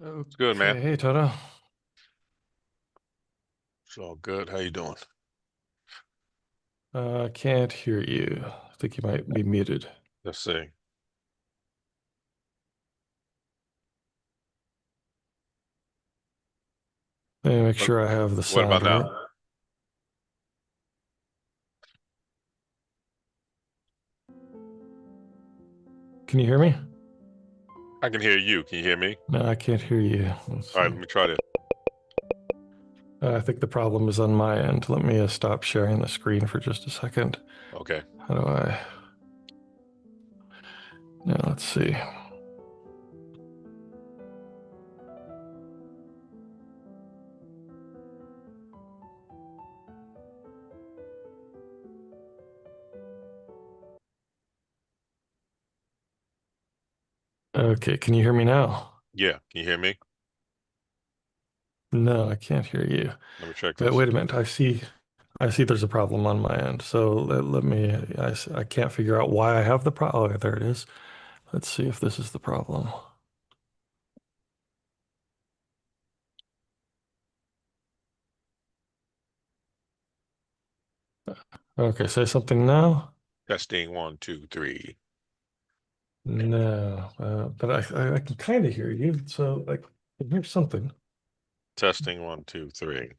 It's good, man. Okay, hey Tono. It's all good. How you doing? Can't hear you. I think you might be muted. Let's see. Let me make What, sure I have the what about sound right. now? Can you hear me? I can hear you. Can you hear me? No, I can't hear you. Let's All right, see. let me try this. I think the problem is on my end. Let me stop sharing the screen for just a second. Okay. How do I? Now let's see. Okay, can you hear me now? Yeah, can you hear me? No, I can't hear you. Let me check But this. wait a minute. I see there's a problem on my end. So let me, I can't figure out why I have the problem. Oh, there it is. Let's see if this is the problem. Okay, say something now. Testing one, two, three. No, but I can kind of hear you. So I can hear something. Testing one, two, three.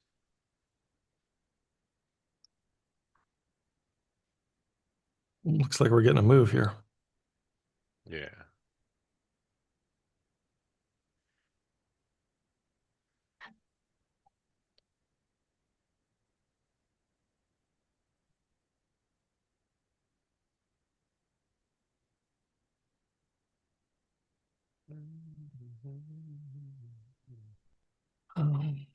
Looks like we're getting a move here. Yeah. Um,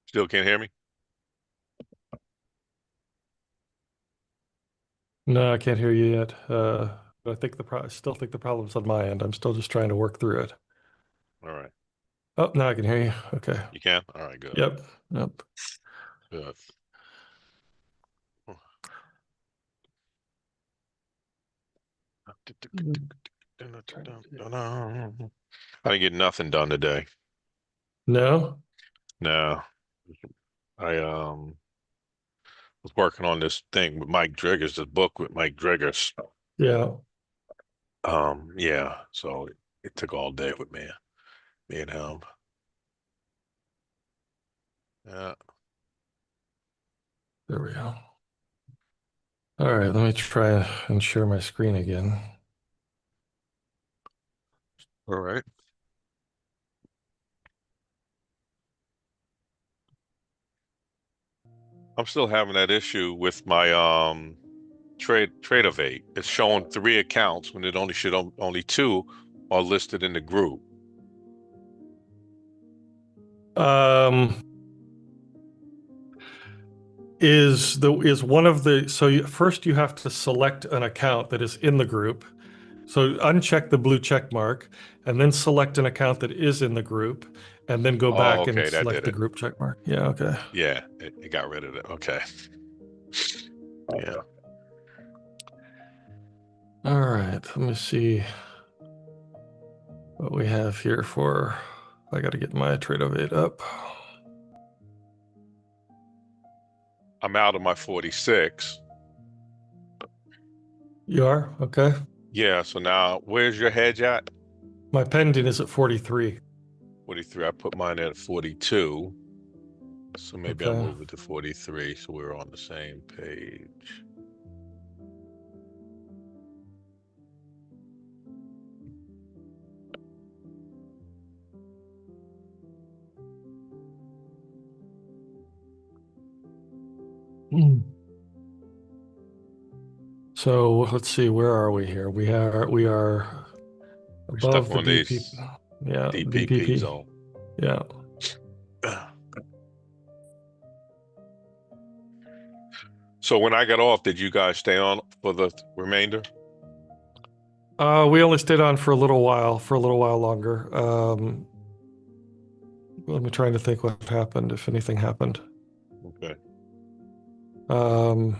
Still can't hear me? no, I can't hear you yet. But I still think the problem's on my end. I'm still just trying to work through it. All right. Oh, now I can hear you. Okay. You can? All right, good. Yep. Yep. Good. I didn't get nothing done today. No? No. I was working on this thing with Mike Driggers, this book with Mike Driggers. Yeah. Yeah, so it took all day with me and him. Yeah. There we go. All right, let me try and share my screen again. All right. I'm still having that issue with my trade of eight. It's showing three accounts when it only should only two are listed in the group. Um, is one of the so first you have to select an account that is in the group. So uncheck the blue check mark and then select an account that is in the group and then go Oh, back and okay, that select did the it. group check mark. Yeah, okay. Yeah, it got rid of it. Okay. Yeah. All right, let me see what we have here for I got to get my trade of eight up. I'm out of my 46. You are? Okay. Yeah, so now where's your hedge at? My pending is at 43. 43. I put mine at 42. So maybe I'll Okay. move it to 43 so we're on the same page. Hmm. So let's see, where are we here? We are We're stuck above the on BP. these Yeah, DPP BPP. zone. Yeah. So when I got off, did you guys stay on for the remainder? We only stayed on for a little while longer. Let me trying to think what happened, if anything happened. Okay. Um,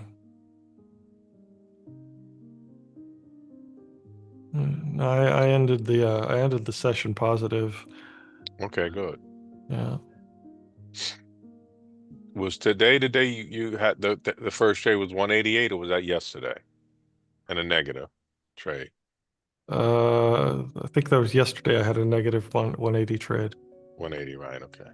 No, I ended the session positive. Okay, good. Yeah. Was today the day you had the first trade was 188, or was that yesterday? And a negative trade. I think that was yesterday. I had a negative 180 trade. 180, right? Okay.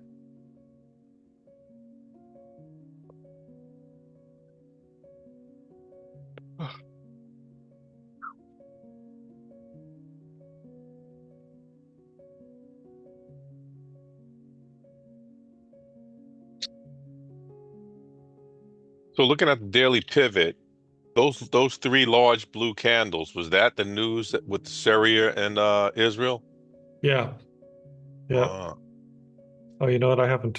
So looking at the daily pivot, those three large blue candles, was that the news that with Syria and Israel? Yeah. Yeah. Uh, Oh, you know what? I haven't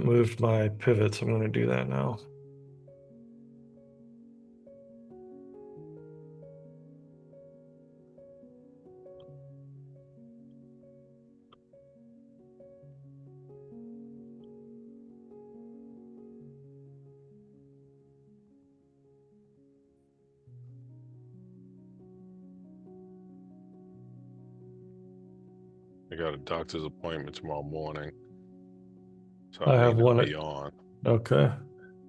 moved my pivots. I'm going to do that now. I got a doctor's appointment tomorrow morning, so I I may have not one at be on. Okay.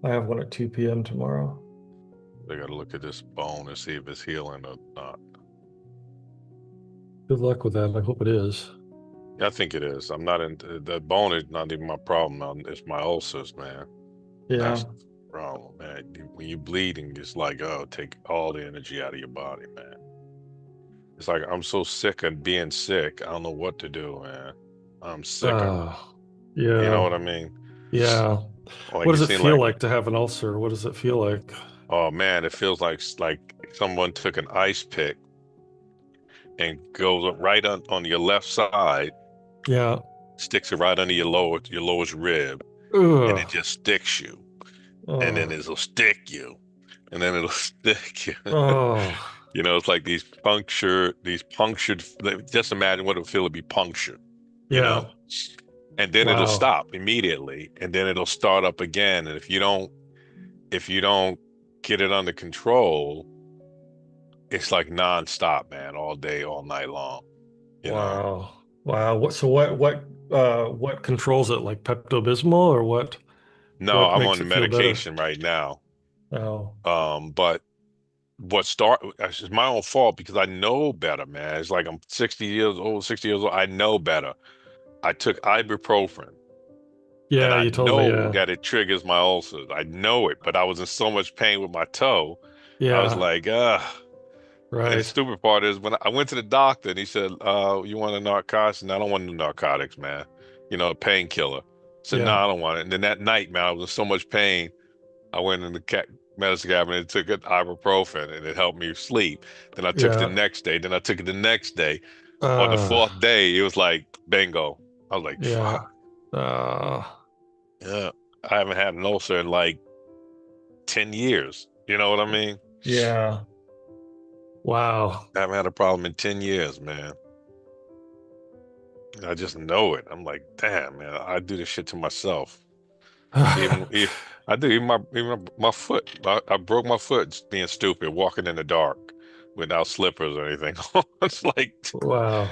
I have one at 2 p.m. tomorrow. They got to look at this bone and see if it's healing or not. Good luck with that. I hope it is. Yeah, I think it is. I'm not in the bone is not even my problem. It's my ulcers, man. That's Yeah. the problem, man. When you bleeding, it's like, oh, take all the energy out of your body, man. It's like I'm so sick of being sick. I don't know what to do, man. I'm sick of it. Uh, You know yeah. what I mean? Yeah. Like What it does it seemed feel like, like to have an ulcer? What does it feel like? oh man, it feels like someone took an ice pick and goes up right on your left side, Yeah. sticks it right under your lowest rib, and it Ugh. just sticks you. And then Oh. it'll stick you. And then it'll stick you. Oh. You know, it's like these punctured, just imagine what it would feel to be punctured, you know? Yeah. And then it'll Wow. stop immediately, and then it'll start up again. And if you don't get it under control, it's like nonstop, man, all day, all night long, you know? Wow. Wow. What controls it? Like Pepto-Bismol or No, what I'm on makes the it feel better? medication right now. Oh. But it's my own fault because I know better, man. It's like I'm 60 years old, 60 years old. I know better. I took ibuprofen and Yeah, I you told me, know yeah. that it triggers my ulcers. I know it, but I was in so much pain with my toe. I was Yeah, like, and the right. stupid part is when I went to the doctor and he said, you want a narcotic? And I don't want no narcotics, man. You know, a painkiller. I said, no, Yeah. I don't want it. And then that night, man, I was in so much pain. I went in the medicine cabinet and took an ibuprofen and it helped me sleep. Then I took it the Yeah. next day. Then I took it the next day. On the Uh, fourth day, it was like bingo. I was like, yeah. fuck. Uh, Yeah. I haven't had an ulcer in like 10 years. You know what I mean? yeah. Wow. I haven't had a problem in 10 years, man. I just know it. I'm like, damn, man, I do this shit to myself. Even if I do, even my foot. I broke my foot just being stupid, walking in the dark without slippers or anything. It's like, Wow.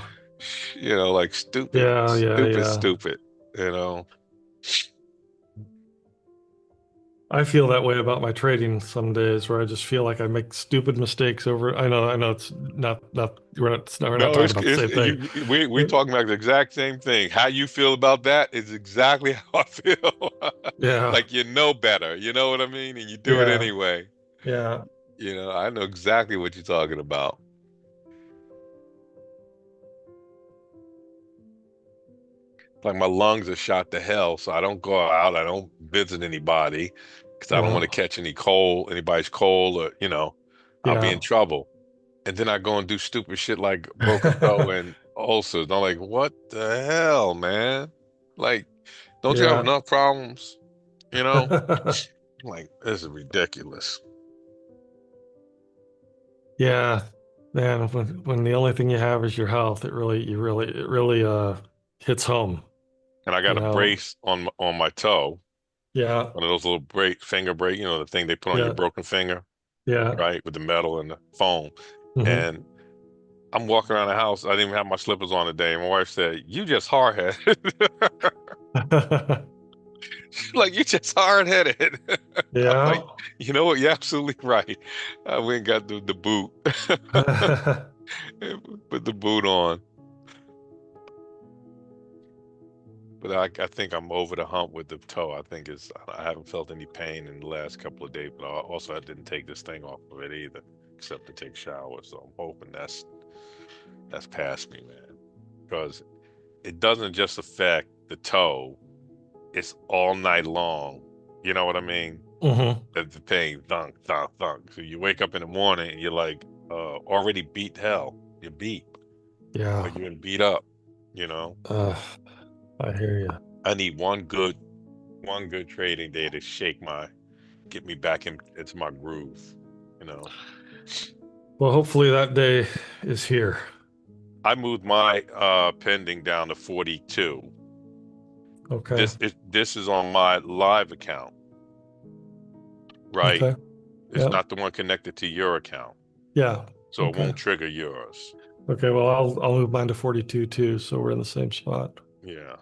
like stupid, Yeah, yeah, stupid, yeah. stupid, you know. I feel that way about my trading some days where I just feel like I make stupid mistakes over. I know it's not we're not No, talking about the it's same thing. we talking about the exact same thing. How you feel about that is exactly how I feel. Yeah. Like you know better, you know what I mean? And you do it Yeah. anyway. Yeah. You know, I know exactly what you're talking about. Like my lungs are shot to hell, so I don't go out. I don't visit anybody because I don't want Yeah. to catch anybody's cold, or I'll be in Yeah. trouble. And then I go and do stupid shit like broken toe and ulcers. And I'm like, what the hell, man? Like, don't you have Yeah. enough problems? You know? I'm like, this is ridiculous. Yeah, man, when the only thing you have is your health, it really hits home, And I you got a know. brace on my toe, Yeah, one of those little finger brace, the thing they put on your yeah, broken finger, yeah, right? With the metal and the foam. Hmm. And I'm walking around the house. I didn't even have my slippers on today. And my wife said, "You just hard-headed." She's like, "You just hard-headed." I'm like, Yeah. "You know what? You're absolutely right." I went and got the boot, put the boot on. But I think I'm over the hump with the toe. I haven't felt any pain in the last couple of days, but I didn't take this thing off of it either, except to take showers. So I'm hoping that's past me, man. Because it doesn't just affect the toe, it's all night long. You know what I mean? Hmm. The pain, thunk, thunk, thunk. So you wake up in the morning and you're like, already beat hell. You're beat. Yeah. Like you've been beat up, you know? Uh, I hear you. I need one good trading day to get me back into my groove, you know. Well, hopefully that day is here. I moved my pending down to 42. Okay. This is on my live account, right? Okay. It's Yeah. not the one connected to your account, Yeah. so it Okay. won't trigger yours. Okay. Well, I'll move mine to 42 too, so we're in the same spot. Yeah,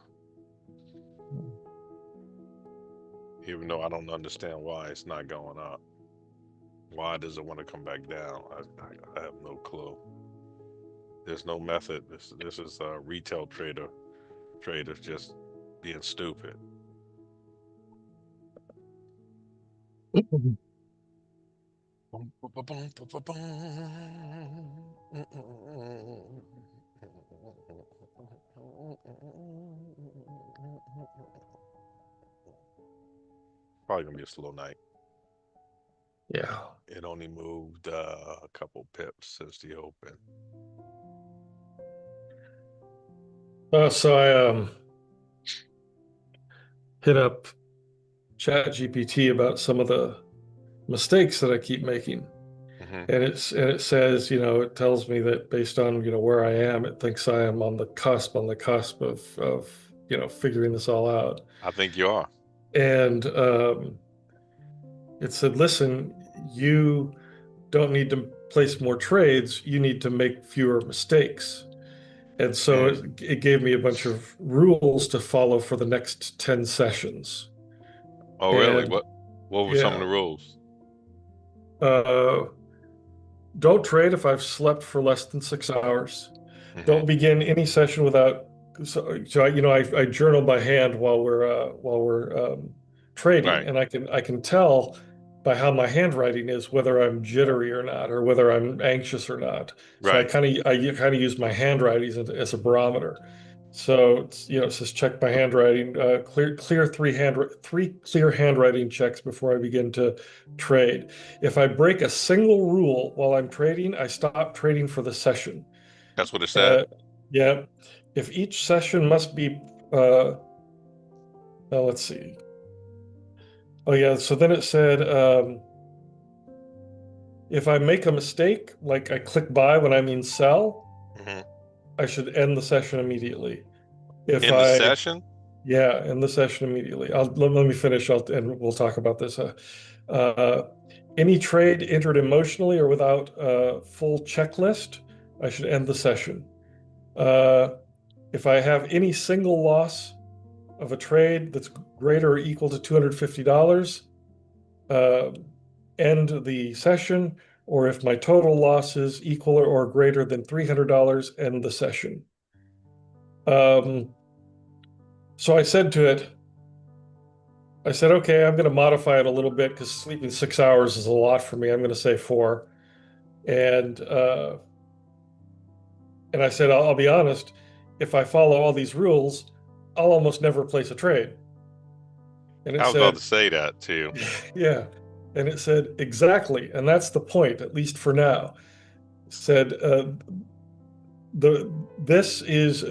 even though I don't understand why it's not going up. Why does it want to come back down? I have no clue. There's no method. This is a retail traders just being stupid. Mhm. Probably gonna be a slow night. Yeah. It only moved a couple pips since the open. So I hit up ChatGPT about some of the mistakes that I keep making. Hmm. And it says, it tells me that based on, where I am, it thinks I am on the cusp of, figuring this all out. I think you are. And it said, listen, you don't need to place more trades, you need to make fewer mistakes. And so Mm. it gave me a bunch of rules to follow for the next 10 sessions. Oh, really? And What were some of yeah, the rules? uh, don't trade if I've slept for less than 6 hours. Hmm. Don't begin any session without. So I journal by hand while we're trading, Right, and I can tell by how my handwriting is whether I'm jittery or not, or whether I'm anxious or not. So right. I kind of use my handwriting as a barometer. So it says check my handwriting, clear three clear handwriting checks before I begin to trade. If I break a single rule while I'm trading, I stop trading for the session. That's what it said. Uh, yeah. If each session must be, uh, let's see. Oh, yeah. So then it said, if I make a mistake, like I click buy when I mean sell, Hmm. I should end the session immediately. If In the I, session? yeah, end the session immediately. Let me finish, and we'll talk about this. Uh, any trade entered emotionally or without a full checklist, I should end the session. Uh, if I have any single loss of a trade that's greater or equal to $250, uh, end the session, or if my total loss is equal or greater than $300, end the session. Um, so I said, okay, I'm going to modify it a little bit because sleeping 6 hours is a lot for me. I'm going to say four. And uh, and I said, I'll be honest, if I follow all these rules, I'll almost never place a trade. And it I was about to said, say that too. yeah. And it said, exactly. And that's the point, at least for now. It said, this is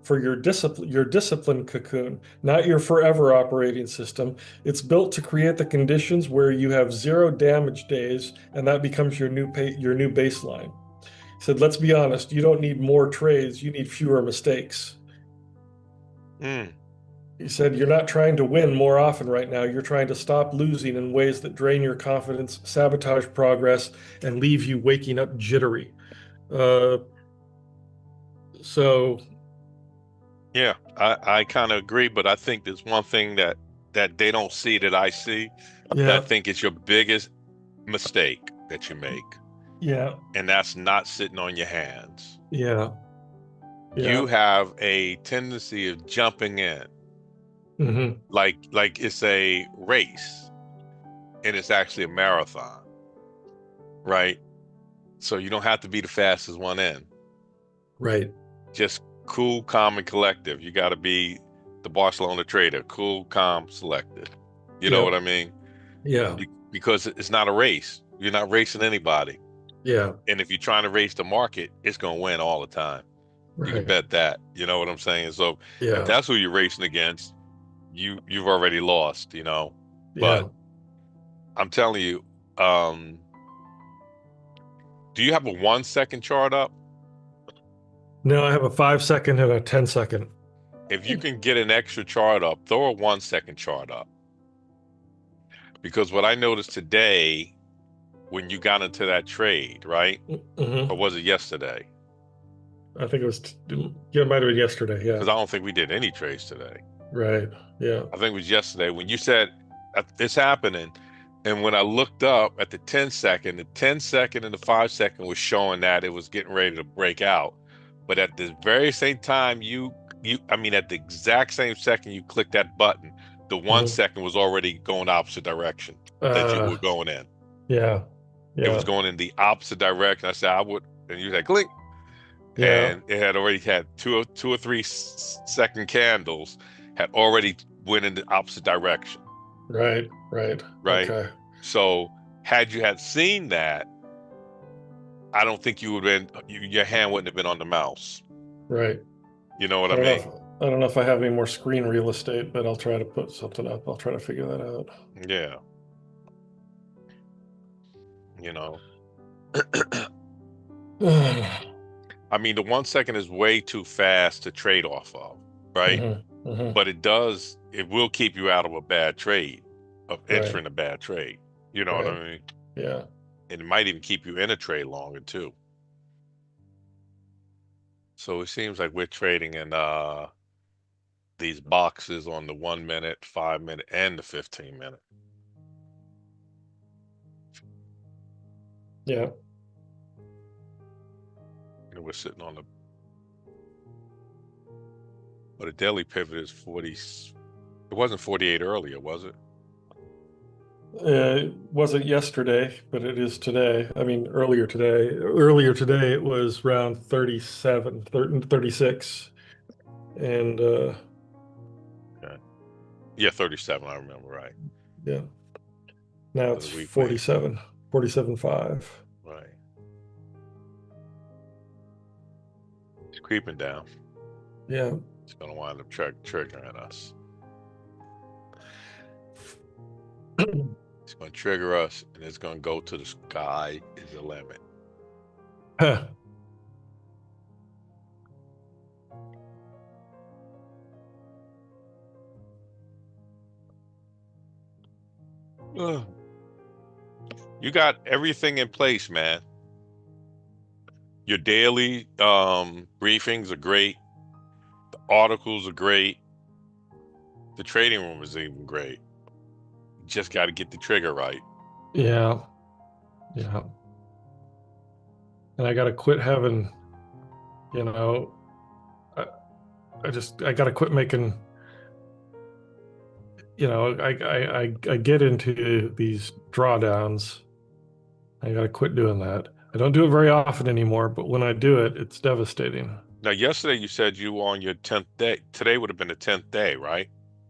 for your discipline cocoon, not your forever operating system. It's built to create the conditions where you have zero damage days, and that becomes your new baseline. He said, let's be honest, you don't need more trades, you need fewer mistakes. Mm. He said, "You're not trying to win more often right now. You're trying to stop losing in ways that drain your confidence, sabotage progress, and leave you waking up jittery." Uh, so, Yeah, I kind of agree, but I think there's one thing that they don't see that I see that I yeah, think is your biggest mistake that you make, yeah, and that's not sitting on your hands. yeah, yeah. You have a tendency of jumping in, Hmm. like it's a race and it's actually a marathon, right? So you don't have to be the fastest one in. Right. Just cool, calm, and collective. You got to be the Barcelona trader, cool, calm, selected. You know what Yep. I mean? Yeah. Because it's not a race. You're not racing anybody. Yeah. And if you're trying to race the market, it's going to win all the time. You can Right. bet that. You know what I'm saying? So if Yeah. that's who you're racing against, you've already lost, you know. But Yeah. I'm telling you, um, do you have a 1 second chart up? No, I have a 5 second and a 10 second. If you can get an extra chart up, throw a 1 second chart up. Because what I noticed today when you got into that trade, right? Or Hmm. was it yesterday? I think it was, yeah, it might have been yesterday. Yeah. Because I don't think we did any trades today. Right. Yeah. I think it was yesterday when you said it's happening. And when I looked up at the 10 second and the 5 second was showing that it was getting ready to break out. But at the very same time I mean at the exact same second you click that button, the one Hmm. second was already going opposite direction that you were Uh, going in. yeah. It was Yeah. going in the opposite direction. I said I would, and you said click, Yeah. and it had already had two or three second candles had already went in the opposite direction, Right. Right. right? Okay. So had you had seen that, I don't think you would have been your hand wouldn't have been on the mouse. Right. You know what I I don't know mean? if I don't know if I have any more screen real estate, but I'll try to put something up. I'll try to figure that out. Yeah, you know. I mean, the 1 second is way too fast to trade off of, right? Hmm. Hmm. But it will keep you out of a bad trade, of Right. entering a bad trade. You know what Right. I mean? Yeah. And it might even keep you in a trade longer too. So it seems like we're trading in these boxes on the 1 minute, 5 minute, and the 15 minute. Yeah. And we're sitting on the but the daily pivot is 40. It wasn't 48 earlier, was it? It wasn't yesterday, but it is today. I mean, earlier today. Earlier today, it was around 37, 30, 36. And Okay. Yeah, 37, I remember right. yeah, now For it's the weekly. 47, 47.5. Right. It's creeping down. Yeah. It's gonna wind up triggering us. It's gonna trigger us and it's gonna go to the sky is the limit. Huh. Ugh. You got everything in place, man. Your daily briefings are great. The articles are great. The trading room is even great. You just got to get the trigger right. Yeah. Yeah. And I got to quit having, you know, I, I got to quit making, I get into these drawdowns. I got to quit doing that. I don't do it very often anymore, but when I do it, it's devastating. Now, yesterday you said you were on your 10th day. Today would have been the 10th day, right?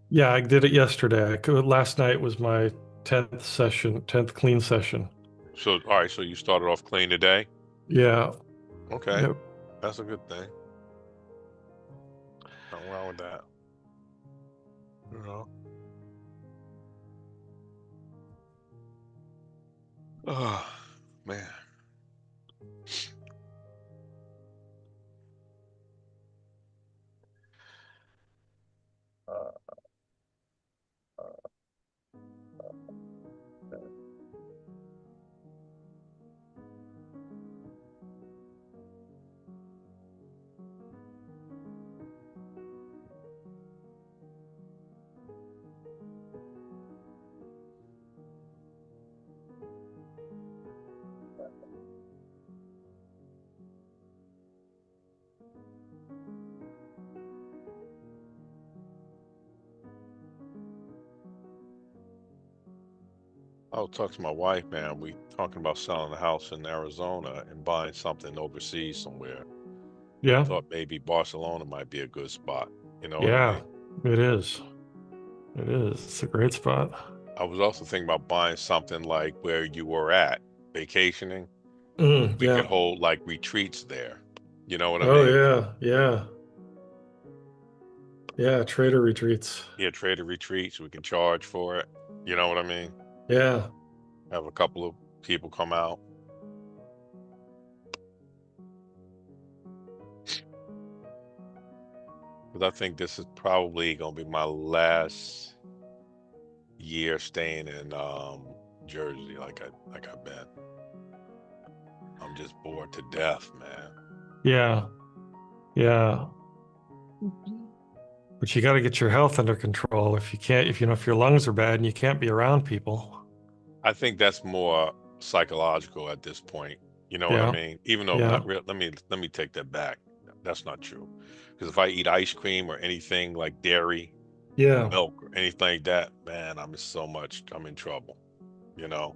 Yeah, I did it yesterday. Last night was my 10th session, 10th clean session. So, all right, so you started off clean today. Yeah. Okay, Yep. that's a good thing. Nothing wrong with that. You know? Oh, man. I was talking to my wife, man. We talking about selling a house in Arizona and buying something overseas somewhere. We Yeah. thought maybe Barcelona might be a good spot. You know what I Yeah. mean? It is. It is. It's a great spot. I was also thinking about buying something like where you were at, vacationing. We could Yeah. hold like retreats there. You know what I Oh mean? yeah. Yeah. Yeah. Trader retreats. Yeah, trader retreats. We can charge for it. You know what I mean? Yeah. Have a couple of people come out. Because I think this is probably gonna be my last year staying in Jersey like I've been. I'm just bored to death, man. Yeah. Yeah. But you got to get your health under control. If you can't, if you know, if your lungs are bad and you can't be around people. I think that's more psychological at this point. You know what I Yeah. mean? Even though Yeah. not real. Let me take that back. That's not true. Because if I eat ice cream or anything like dairy, Yeah. milk, or anything like that, man, I'm in trouble. You know,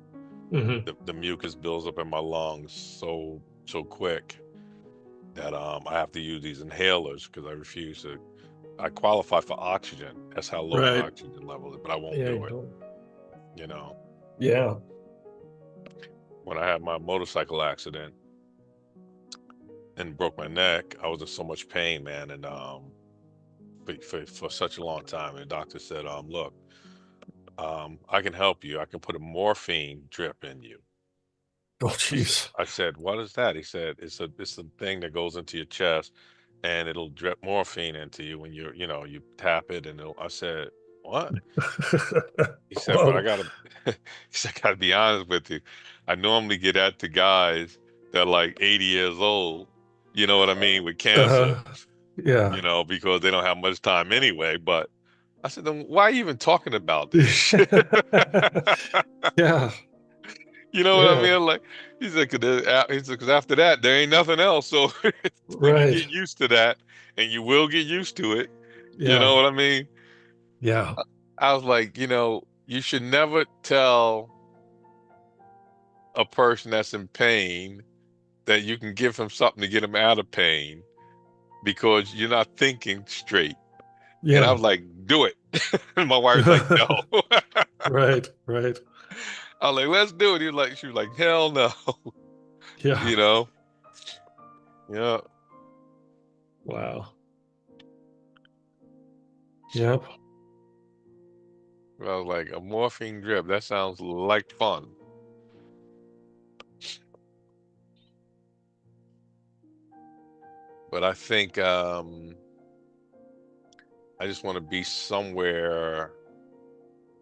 Hmm. the mucus builds up in my lungs so quick that I have to use these inhalers because I refuse to. I qualify for oxygen. That's how low my Right. oxygen level is, but I won't Yeah. You do it. don't. You know, Yeah. when I had my motorcycle accident and broke my neck, I was in so much pain, man, and for such a long time. And the doctor said, look, I can help you. I can put a morphine drip in you. Oh, jeez. I said, what is that? He said, it's a thing that goes into your chest and it'll drip morphine into you when you tap it and I said, what? He said, but I Whoa. gotta, he said, I gotta be honest with you. I normally get that to guys that are like 80 years old, you know what I mean, with cancer, Uh-huh. Yeah. because they don't have much time anyway. But I said, then why are you even talking about this shit? Yeah. You know what I Yeah. mean? Like, he said, because after that, there ain't nothing else. So, so you Right. get used to that and you will get used to it. You know Yeah. what I mean? Yeah. I was like, you should never tell a person that's in pain that you can give him something to get him out of pain because you're not thinking straight. And I Yeah. was like, do it. And my wife's like, no. Right. Right. I was like, let's do it. She was like, hell no. Yeah. You know? Yeah. Wow. Yep. I was like, a morphine drip. That sounds like fun. But I think I just want to be somewhere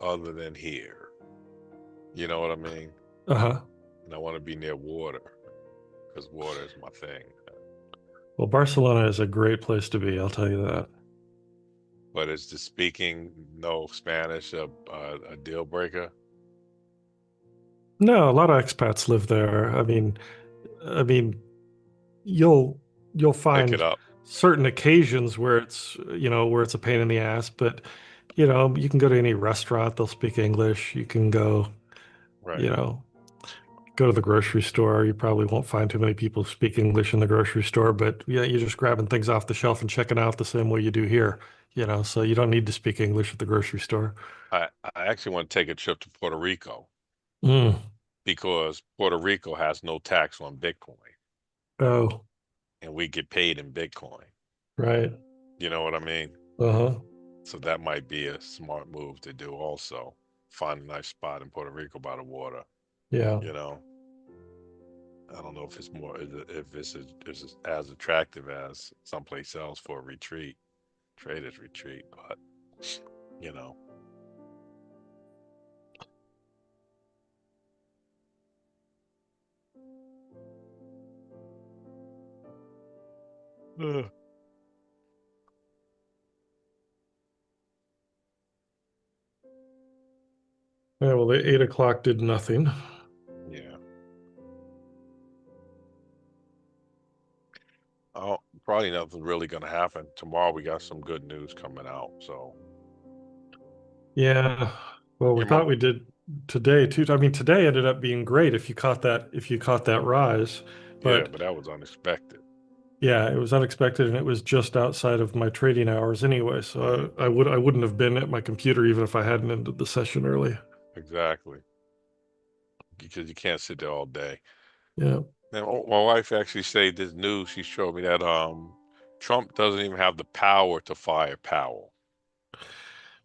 other than here. You know what I mean? Uh-huh. And I want to be near water because water is my thing. Well, Barcelona is a great place to be, I'll tell you that. But is the speaking no Spanish a deal breaker? No, a lot of expats live there. I mean, you'll you'll Pick it find up. certain occasions where where it's a pain in the ass, but you can go to any restaurant, they'll speak English. You can go, you Right. know, go to the grocery store. You probably won't find too many people who speak English in the grocery store, but yeah, you're just grabbing things off the shelf and checking out the same way you do here, so you don't need to speak English at the grocery store. I actually want to take a trip to Puerto Rico Mm. because Puerto Rico has no tax on Bitcoin Oh, and we get paid in Bitcoin. right. You know what I mean? Uh-huh. So that might be a smart move to do also. Find a nice spot in Puerto Rico by the water, Yeah. you know. I don't know if it's more if it's as attractive as someplace else for a retreat, traders retreat, but you know. Ugh. Yeah, well, the 8 o'clock did nothing. Yeah. Oh, probably nothing really gonna happen. Tomorrow we got some good news coming out. So Yeah. Well, we your mo thought we did. today too. I mean, today ended up being great if you caught that rise, Yeah, but but that was unexpected. yeah, it was unexpected and it was just outside of my trading hours anyway. Mm, So I wouldn't have been at my computer even if I hadn't ended the session early. exactly. Because you can't sit there all day. Yeah. And my wife actually said this news. She showed me that Trump doesn't even have the power to fire Powell.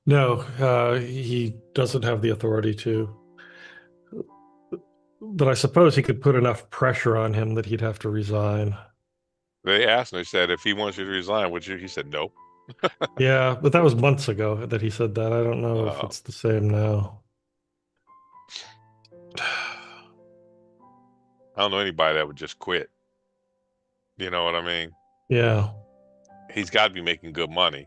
No, he doesn't have the authority to, but I suppose he could put enough pressure on him that he'd have to resign. They asked him, they said, if he wants you to resign, would you? He said, nope. Yeah, but that was months ago that he said that. I don't know if Uh, it's the same now. I don't know anybody that would just quit. You know what I mean? Yeah. He's got to be making good money.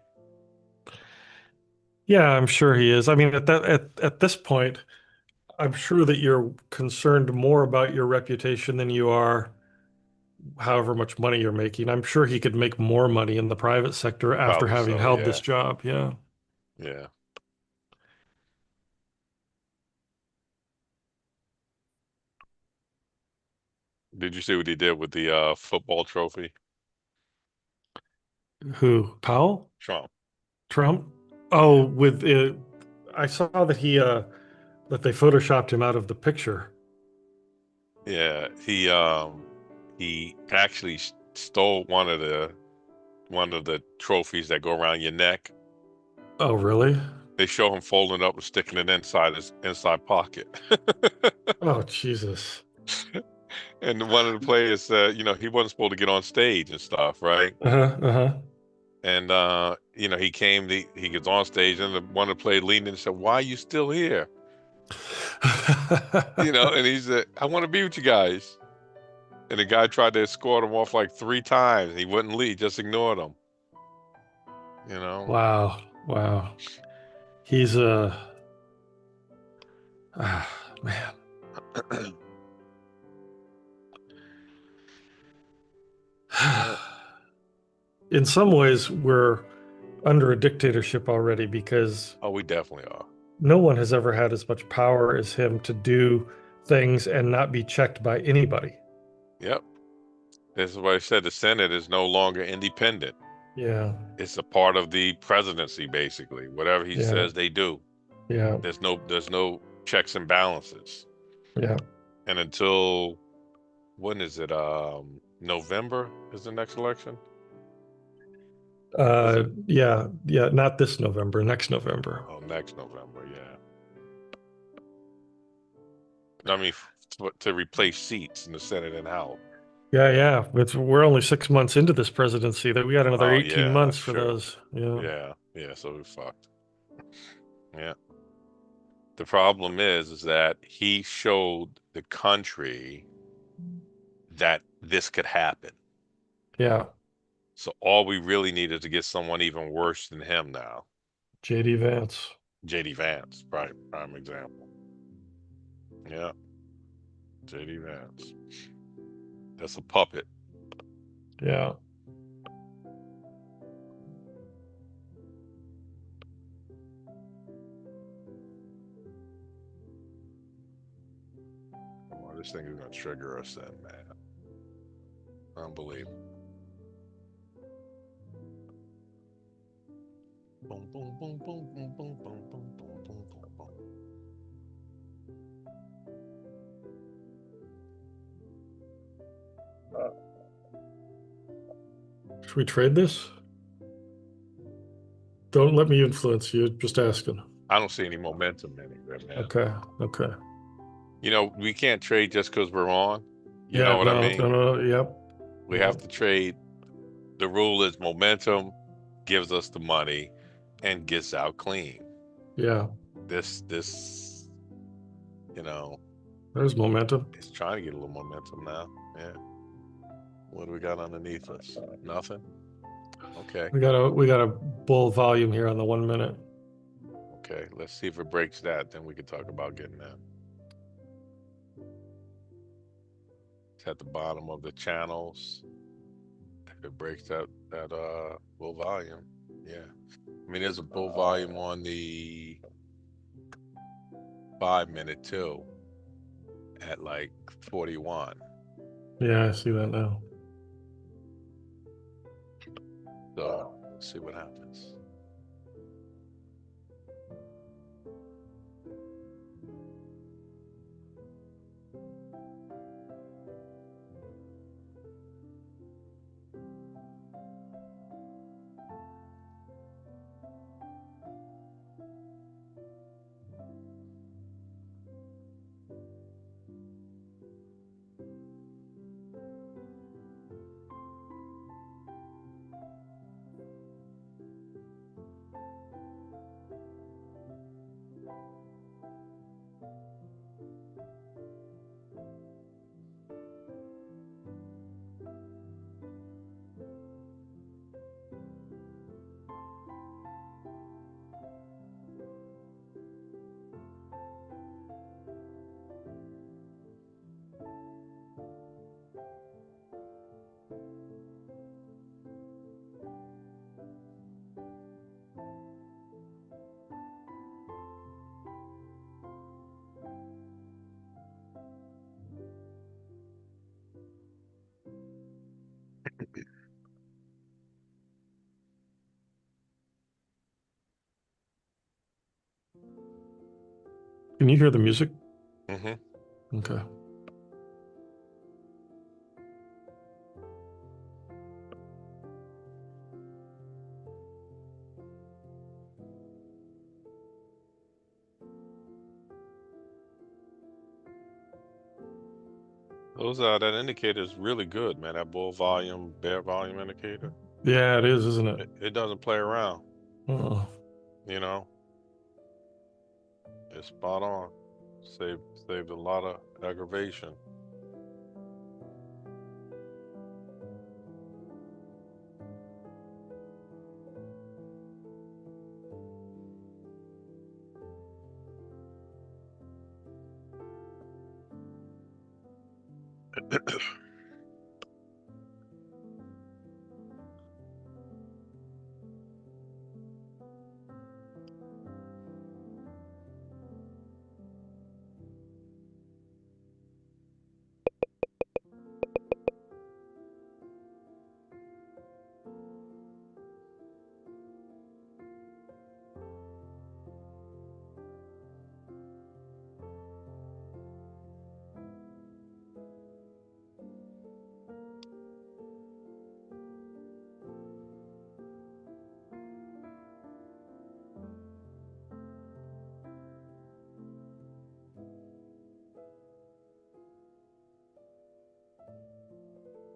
Yeah, I'm sure he is. I mean, at this point, I'm sure that you're concerned more about your reputation than you are however much money you're making. I'm sure he could make more money in the private sector after Probably having so, held this yeah. job. Yeah. Yeah. Did you see what he did with the football trophy? Who? Powell? Trump. Trump? Yeah. Oh, with I saw that that they photoshopped him out of the picture. Yeah. He actually stole one of the trophies that go around your neck. Oh, really? They show him folding it up and sticking it inside his inside pocket. Oh, Jesus. And one of the players said, he wasn't supposed to get on stage and stuff, right? Uh-huh, uh-huh. And he gets on stage, and one of the players leaned in and said, "Why are you still here?" And he said, "I want to be with you guys." And the guy tried to escort him off like three times. He wouldn't leave, just ignored him. You know. Wow. Wow. He's man. Yeah. In some ways, we're under a dictatorship already because Oh, we definitely are. no one has ever had as much power as him to do things and not be checked by anybody. Yep. This is why I said the Senate is no longer independent. Yeah. It's a part of the presidency, basically. Whatever he Yeah. says, they do. Yeah. There's no checks and balances. Yeah. And until when is it? November is the next election. Is it? Yeah. Yeah. Not this November, next November. Oh, next November. Yeah. I mean, to replace seats in the Senate and House. Yeah. Yeah. We're only 6 months into this presidency that we got another Oh 18 yeah, months that's for true. those. Yeah. Yeah, yeah. So we fucked. Yeah. The problem is that he showed the country that this could happen. Yeah. So all we really need is to get someone even worse than him now. JD Vance. JD Vance, prime example. Yeah, JD Vance. That's a puppet. Yeah. Come on, this thing is gonna trigger us then, man. Unbelievable. Boom, boom, boom, boom, boom, boom, boom, boom, boom, boom, boom, boom. Should we trade this? Don't let me influence you. Just asking. I don't see any momentum anywhere, man. Okay. Okay. We can't trade just because we're on. You Yeah. know what I No. No. mean? No. Yep. We have Yep. to trade. The rule is momentum gives us the money and gets out clean. Yeah. This, you know, There's momentum. it's trying to get a little momentum now. Yeah. What do we got underneath us? Nothing. Okay. We got a bull volume here on the 1 minute. Okay. Let's see if it breaks that. Then we can talk about getting that. It's at the bottom of the channels. If it breaks that bull volume. Yeah. I mean, there's a bull volume on the 5 minute too at like 41. Yeah, I see that now. So let's see what happens. Can you hear the music? Hmm. Okay. That indicator is really good, man. That bull volume, bear volume indicator. Yeah, it is, isn't it? It doesn't play around, Uh-uh. you know. It's spot on. Saved a lot of aggravation.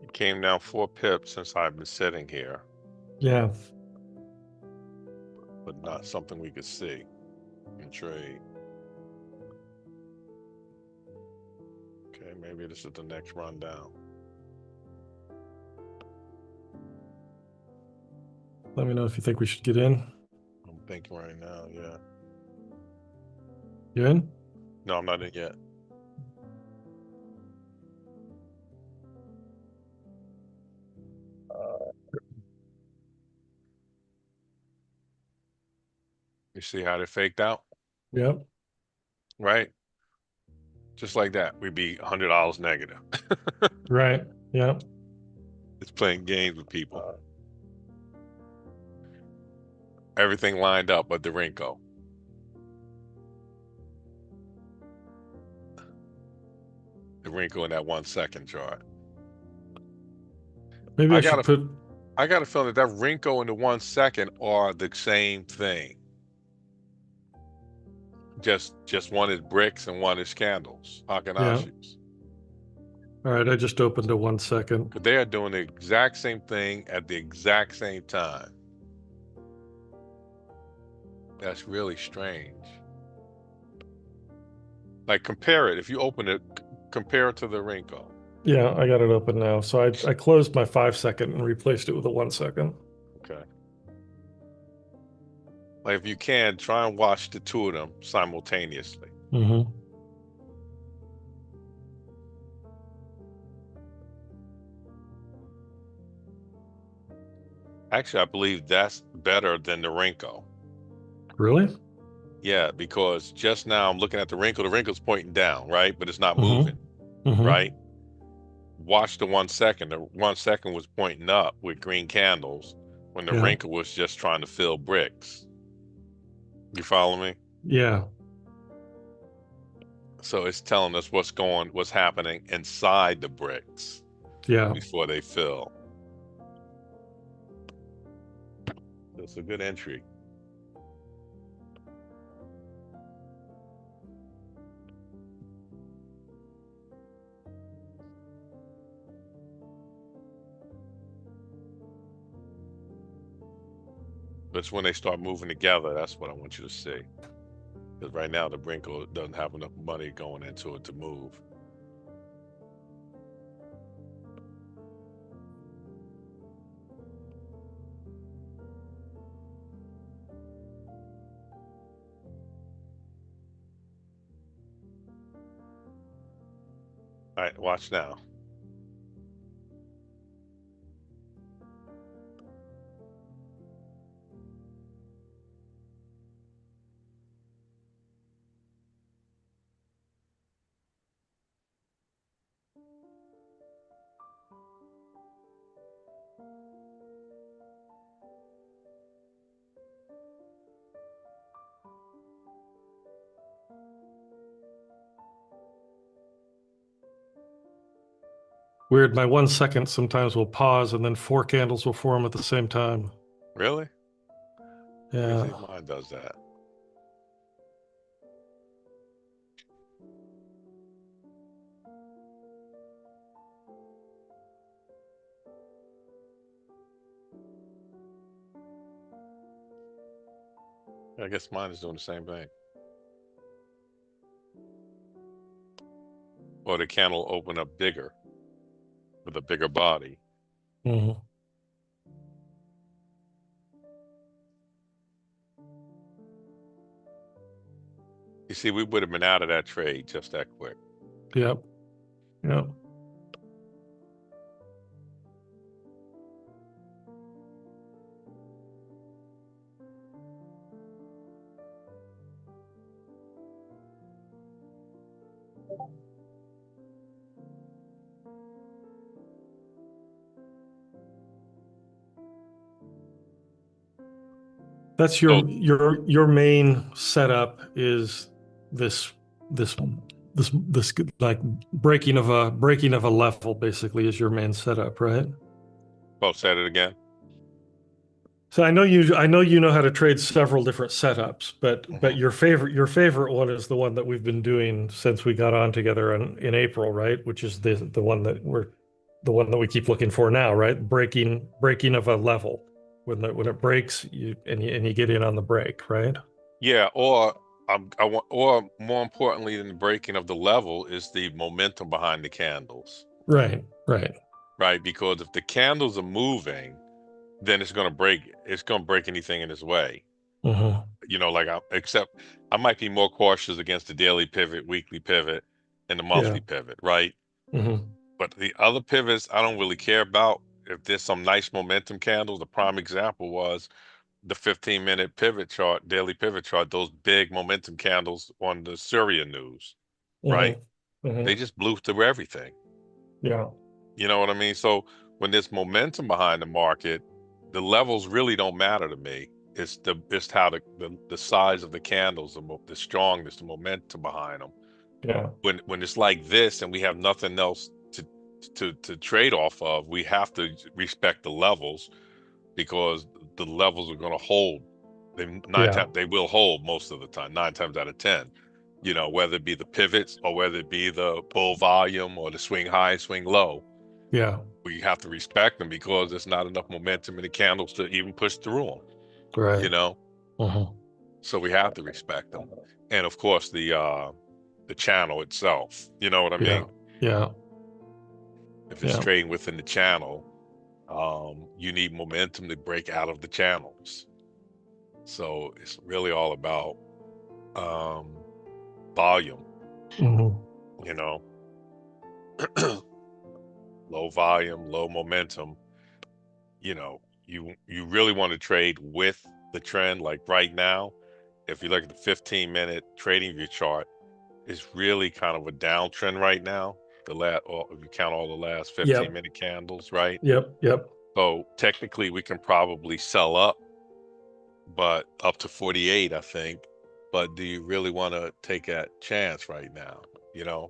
It came down 4 pips since I've been sitting here, Yeah. but not something we could see and trade. Okay, maybe this is the next rundown. Let me know if you think we should get in. I'm thinking right now, yeah. You in? No, I'm not in yet. You see how they faked out, Yep. right? Just like that, we'd be $100 negative. Right. Yep. It's playing games with people. Everything lined up but the Rinko. The Rinko in that 1 second chart. Maybe I I should got a put, I got a feeling that Rinko and the 1 second are the same thing. Just one is bricks and one is candles, yeah. Hakanashis. All right. I just opened a 1 second. Because they are doing the exact same thing at the exact same time. That's really strange. Like compare it. If you open it, compare it to the Rinko. Yeah, I got it open now. So I closed my 5 second and replaced it with a 1 second. Okay. Like if you can, try and watch the two of them simultaneously. Mm-hmm. Actually, I believe that's better than the Rinko. Really? Yeah, because just now I'm looking at the wrinkle. The wrinkle's pointing down, right? But it's not Mm-hmm. moving, Mm-hmm. right? Watch the 1 second. The 1 second was pointing up with green candles when the Yeah. wrinkle was just trying to fill bricks. You follow me? Yeah. So it's telling us what's happening inside the bricks Yeah. before they fill. It's a good entry. But it's when they start moving together, that's what I want you to see. Because right now the wrinkle doesn't have enough money going into it to move. All right, watch now. Weird. My 1 second sometimes will pause and then four candles will form at the same time. Really? Let me see Yeah. if mine does that. I guess mine is doing the same thing. Or the candle open up bigger with a bigger body. Hmm. You see, we would have been out of that trade just that quick. Yep. Yep. That's So, your main setup is this this this like breaking of a level basically is your main setup, right? oh, said it again. So I know you know how to trade several different setups, but Hmm. your favorite one is the one that we've been doing since we got on together in April, right? Which is the one that the one that we keep looking for now, right? Breaking of a level. When it breaks, and you get in on the break, right? Yeah, or I want, or more importantly than the breaking of the level is the momentum behind the candles, Right, right. right? Because if the candles are moving, then it's going to break anything in its way. Hmm. Except I might be more cautious against the daily pivot, weekly pivot, and the Yeah. monthly pivot, right? Hmm. But the other pivots I don't really care about. If there's some nice momentum candles, the prime example was the 15-minute pivot chart, daily pivot chart, those big momentum candles on the Syria news, right? Hmm. Hmm. They just blew through everything. Yeah. You know what I mean? So when there's momentum behind the market, the levels really don't matter to me. It's how the size of the candles, the strongness, the momentum behind them. Yeah. When it's like this and we have nothing else to trade off of, we have to respect the levels because the levels are going to hold. Yeah. They will hold most of the time, 9 times out of 10. Whether it be the pivots or whether it be the bull volume or the swing high, swing low, Yeah. we have to respect them because there's not enough momentum in the candles to even push through them. You Right. know, Hmm. so we have to respect them, and of course the channel itself. You know what I Yeah. mean? Yeah. If it's Yeah. trading within the channel, you need momentum to break out of the channels. So it's really all about um, volume, Hmm. you know, low volume, low momentum. You really want to trade with the trend. Like right now, if you look at the 15-minute trading view chart, it's really kind of a downtrend right now. Or if you count all the last Yep. 15-minute candles, right? Yep. Yep. So technically, we can probably sell up, but up to 48, I think. But do you really want to take that chance right now? You know?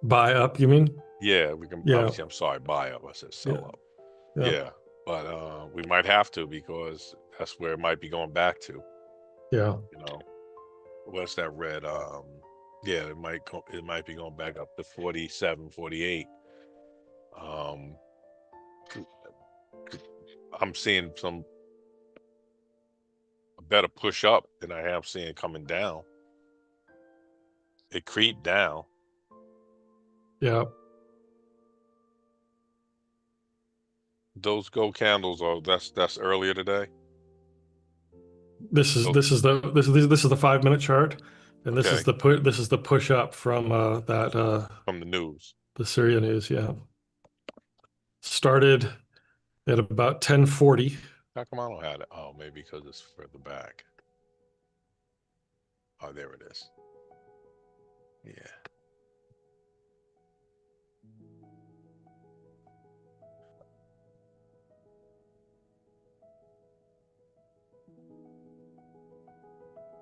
Buy up, you mean? Yeah, we can Yeah. obviously, I'm sorry, buy up. I said Yeah. sell up. Yeah. Yeah, but we might have to because that's where it might be going back to. Yeah. You know, what's that red? Yeah, it might be going back up to 47, 48. Um, I'm seeing some better push up than I have seen coming down. It creeped down. Yeah. Those gold candles are that's earlier today. This is Oh, this is the 5 minute chart, and okay, this is the push up from that from the news. the Syria news. Yeah, started at about 10:40. How come I don't have it? Oh, maybe because it's further back. Oh, there it is. Yeah.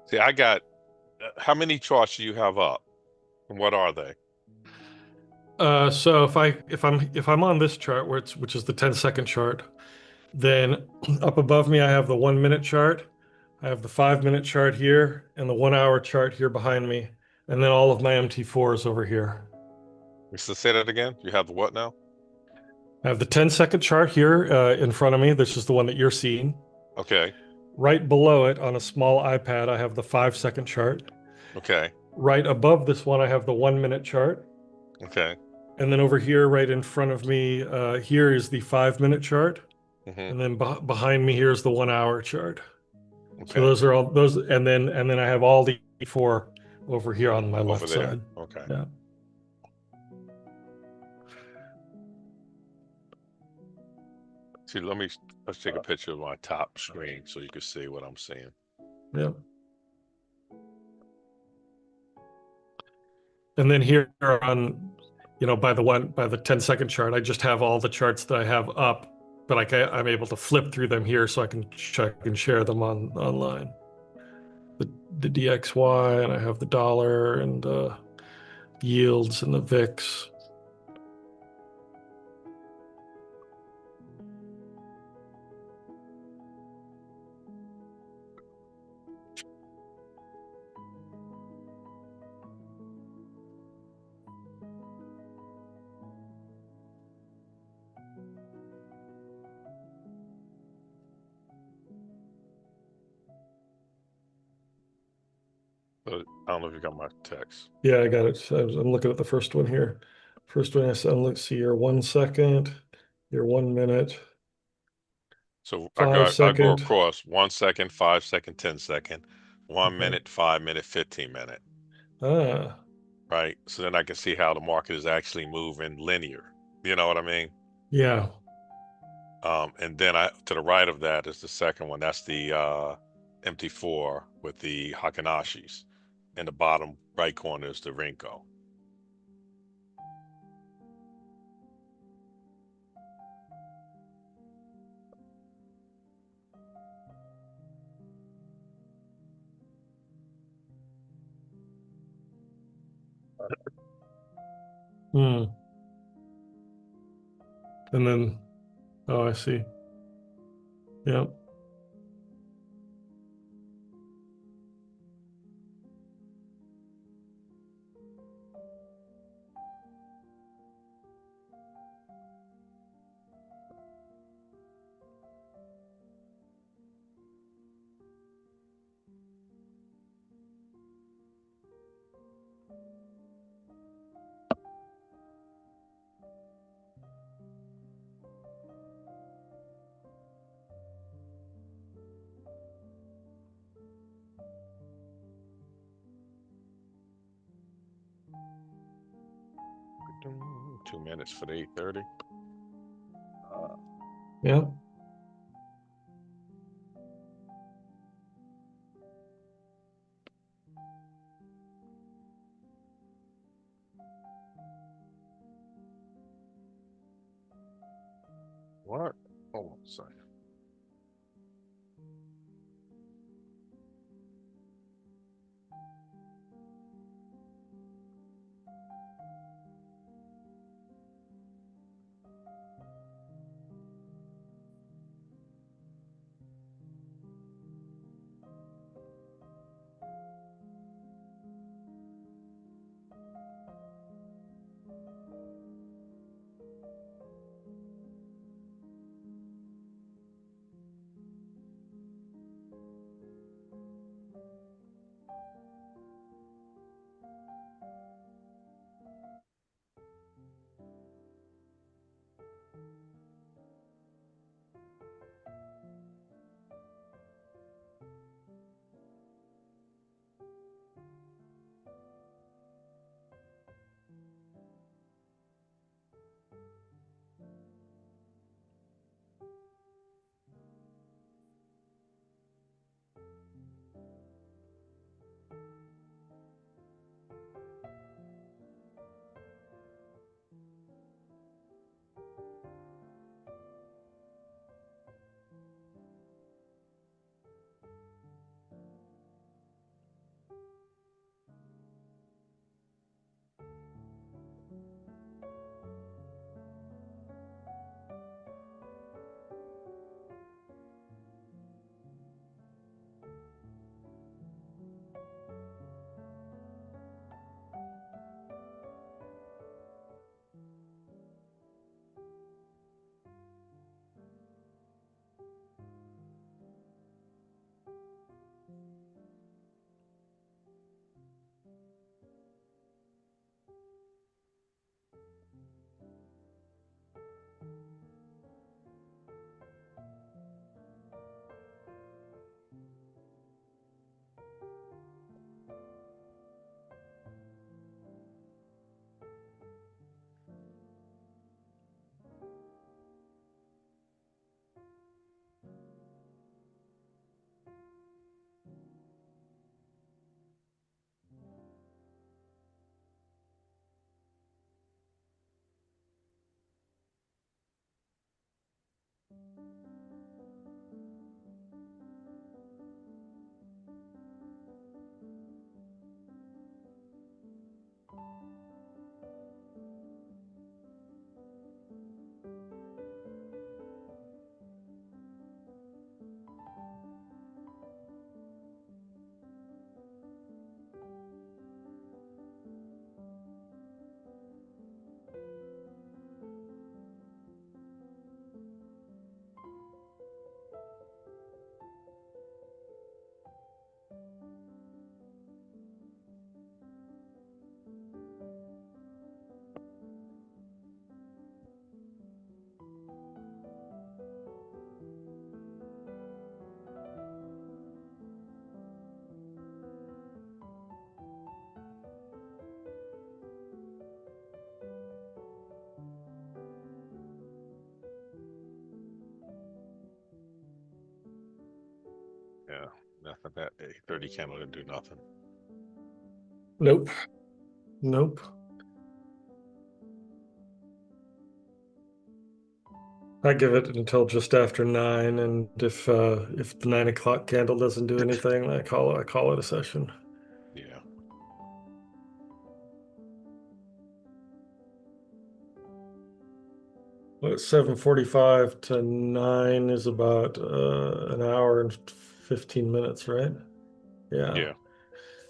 See, I got how many charts do you have up? And what are they? So if I'm on this chart which is the 10-second chart, then up above me I have the 1 minute chart, I have the 5 minute chart here, and the 1 hour chart here behind me, and then all of my MT4s over here. So say that again. You have the what now? I have the 10-second chart here in front of me. This is the one that you're seeing. Okay. Right below it on a small iPad, I have the 5 second chart. Okay. Right above this one, I have the 1 minute chart. Okay. And then over here, right in front of me, here is the 5 minute chart. Hmm. And then behind me, here's the 1 hour chart. So Okay. those are all those. And then I have all the four over here on my Over left there. side. Okay. Yeah. See, let's take a picture of my top screen so you can see what I'm seeing. Yeah. And then here on, by the 10-second chart, I just have all the charts that I have up, but I'm able to flip through them here so I can check and share them online. The DXY, and I have the dollar and yields and the VIX. But I don't know if you got my text. Yeah, I got it. So I'm looking at the first one here. First one I said, let's see, your 1 second, your 1 minute, So five I go second. across 1 second, 5 second, 10 second, one Okay. minute, 5 minute, 15 minute. Ah, Right. So then I can see how the market is actually moving linear. You know what I mean? yeah. And then I to the right of that is the second one. That's the MT4 with the Hakanashis. In the bottom right corner is the Rinko. Hmm. And then, oh, I see. Yeah. Mm, 2 minutes for the 8:30. Yeah. What? Hold on a second. Yeah, nothing. That 8:30 candle didn't do nothing. Nope. Nope. I give it until just after 9, and if the 9 o'clock candle doesn't do anything, I call it a session. Yeah, Well, 7:45 to 9 is about an hour and 15 minutes, right? Yeah. yeah,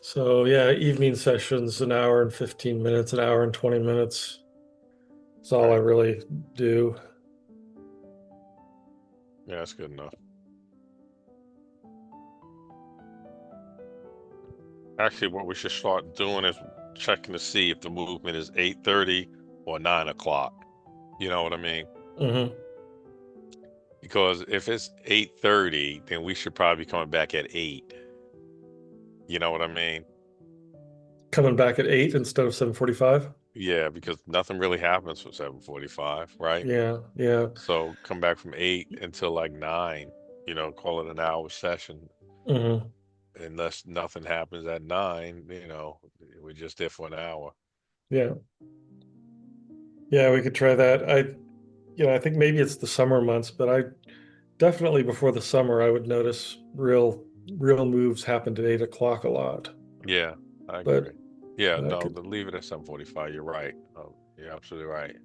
So yeah, evening sessions, an hour and 15 minutes, an hour and 20 minutes. That's all I right. really do. Yeah, that's good enough. Actually, what we should start doing is checking to see if the movement is 8:30 or 9 o'clock. You know what I mean? Hmm. Because if it's 8:30, then we should probably be coming back at 8. You know what I mean? Coming back at 8 instead of 7:45. Yeah, because nothing really happens from 7:45, right? Yeah, yeah. So come back from 8 until like 9, call it an hour session. Hmm. Unless nothing happens at 9, we're just there for an hour. Yeah. Yeah, we could try that. I think maybe it's the summer months, but I definitely before the summer, I would notice real moves happened at 8 o'clock a lot. Yeah, I But agree. Yeah, I no, could, leave it at 7:45. You're right. You're absolutely right.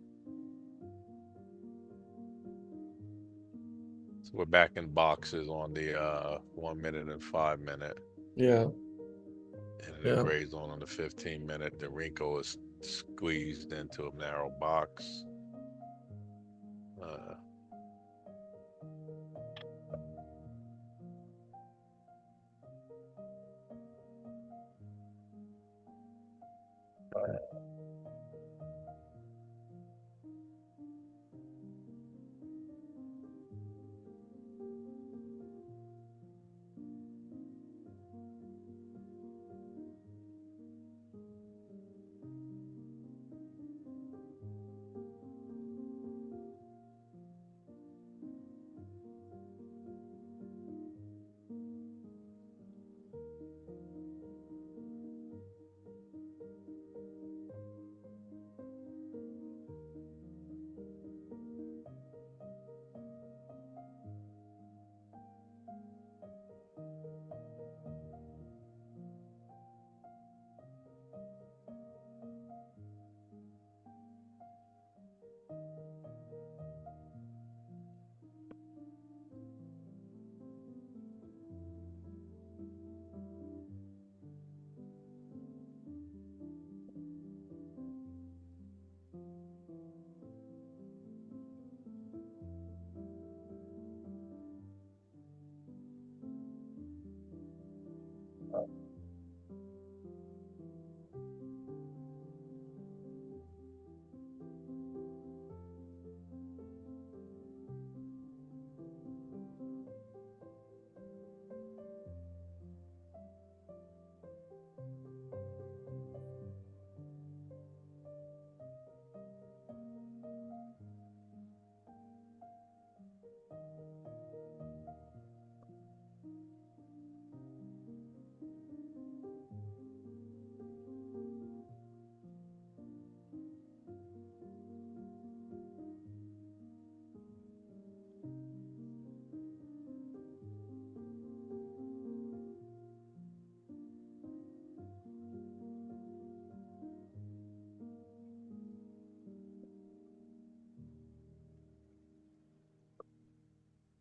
So we're back in boxes on the 1 minute and 5 minute, yeah, and in the yeah. gray zone on the 15 minute. The wrinkle is squeezed into a narrow box. Uh,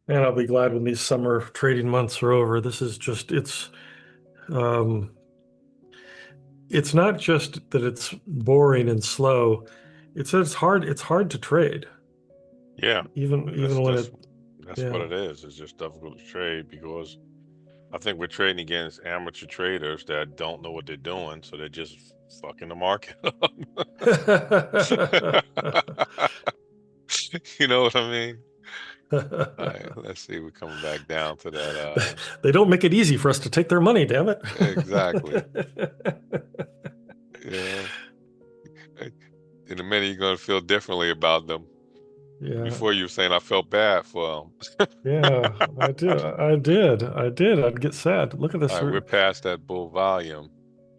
And I'll be glad when these summer trading months are over. This is just um it's not just that it's boring and slow. It's hard to trade. yeah, Even that's when that's it that's what yeah. it is. It's just difficult to trade because I think we're trading against amateur traders that don't know what they're doing, so they're just fucking the market up. You know what I mean? All right, let's see. We're coming back down to that. They don't make it easy for us to take their money, damn it. Exactly. Yeah. In a minute, you're gonna feel differently about them. Yeah. Before you were saying I felt bad for them. Yeah, I do. I did. I'd get sad. Look at All this. right, we're past that bull volume.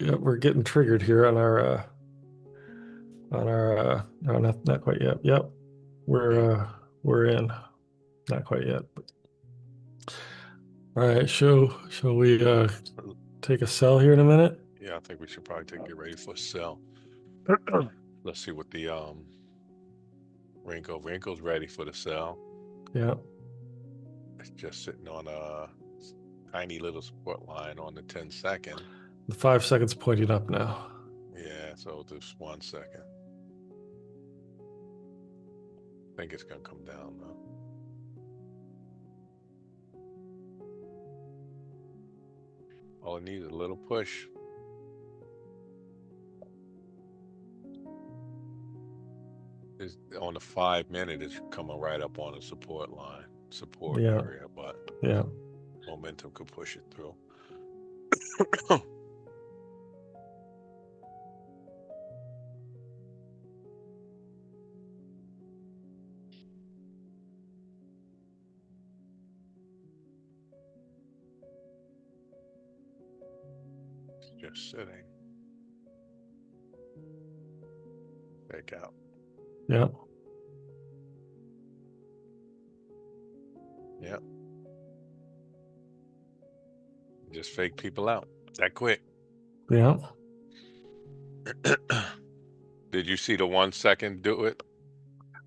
Yeah, we're getting triggered here on our no, not quite yet. Yep. Yeah. We're in. Not quite yet. All right, shall we take a sell here in a minute? Yeah, I think we should probably get ready for a sell. Let's see what the wrinkle's ready for the sell. Yeah. It's just sitting on a tiny little support line on the 10 second. The 5 seconds pointing up now. Yeah, so just 1 second. I think it's gonna come down though. All it needs is a little push. Is on the 5 minute, it's coming right up on the support Yeah. area, but Yeah. momentum could push it through. It's just sitting. Fake out. Yeah. Yeah, just fake people out that quick. Yeah. Did you see the 1 second do it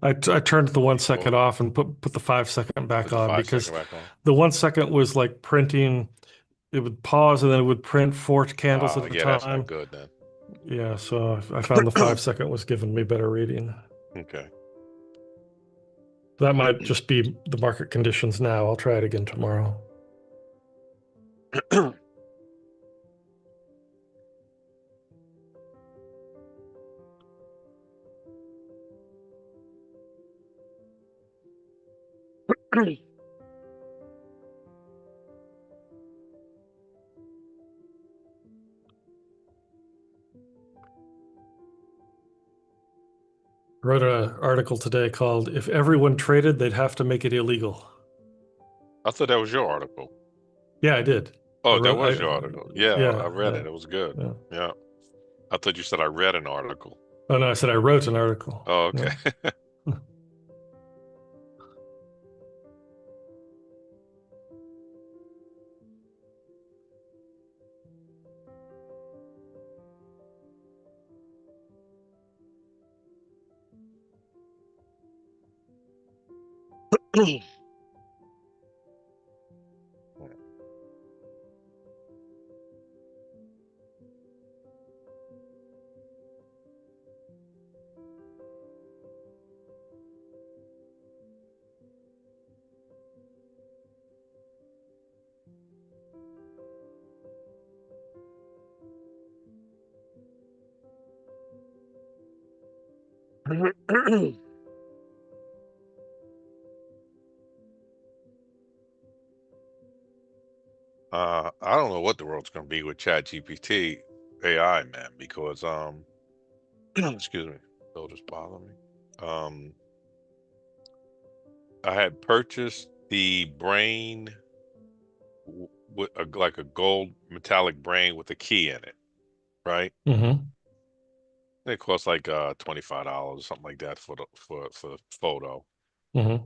I turned the 1 second before? off and put the 5 second Put back the on, 5 second because back on. the 1 second was like printing. It would pause and then it would print four candles at a Yeah, that's not time. good then. Yeah, so I found the 5 second was giving me better reading. Okay. That might just be the market conditions now. I'll try it again tomorrow. Wrote an article today called "If Everyone Traded, They'd Have to Make It Illegal." I thought that was your article. Yeah, I did. I Oh, that wrote. was your article. Yeah, I Yeah, read yeah, it. It was good. yeah. Yeah. I thought you said I read an article. Oh no, I said I wrote an article. Oh, okay. Yeah. I don't know what the world's gonna be with Chat GPT AI, man, because excuse me, they'll just bother me. Um, I had purchased the brain with like a gold metallic brain with a key in it, right? Mm-hmm. It costs like $25 or something like that for the photo. Mm-hmm.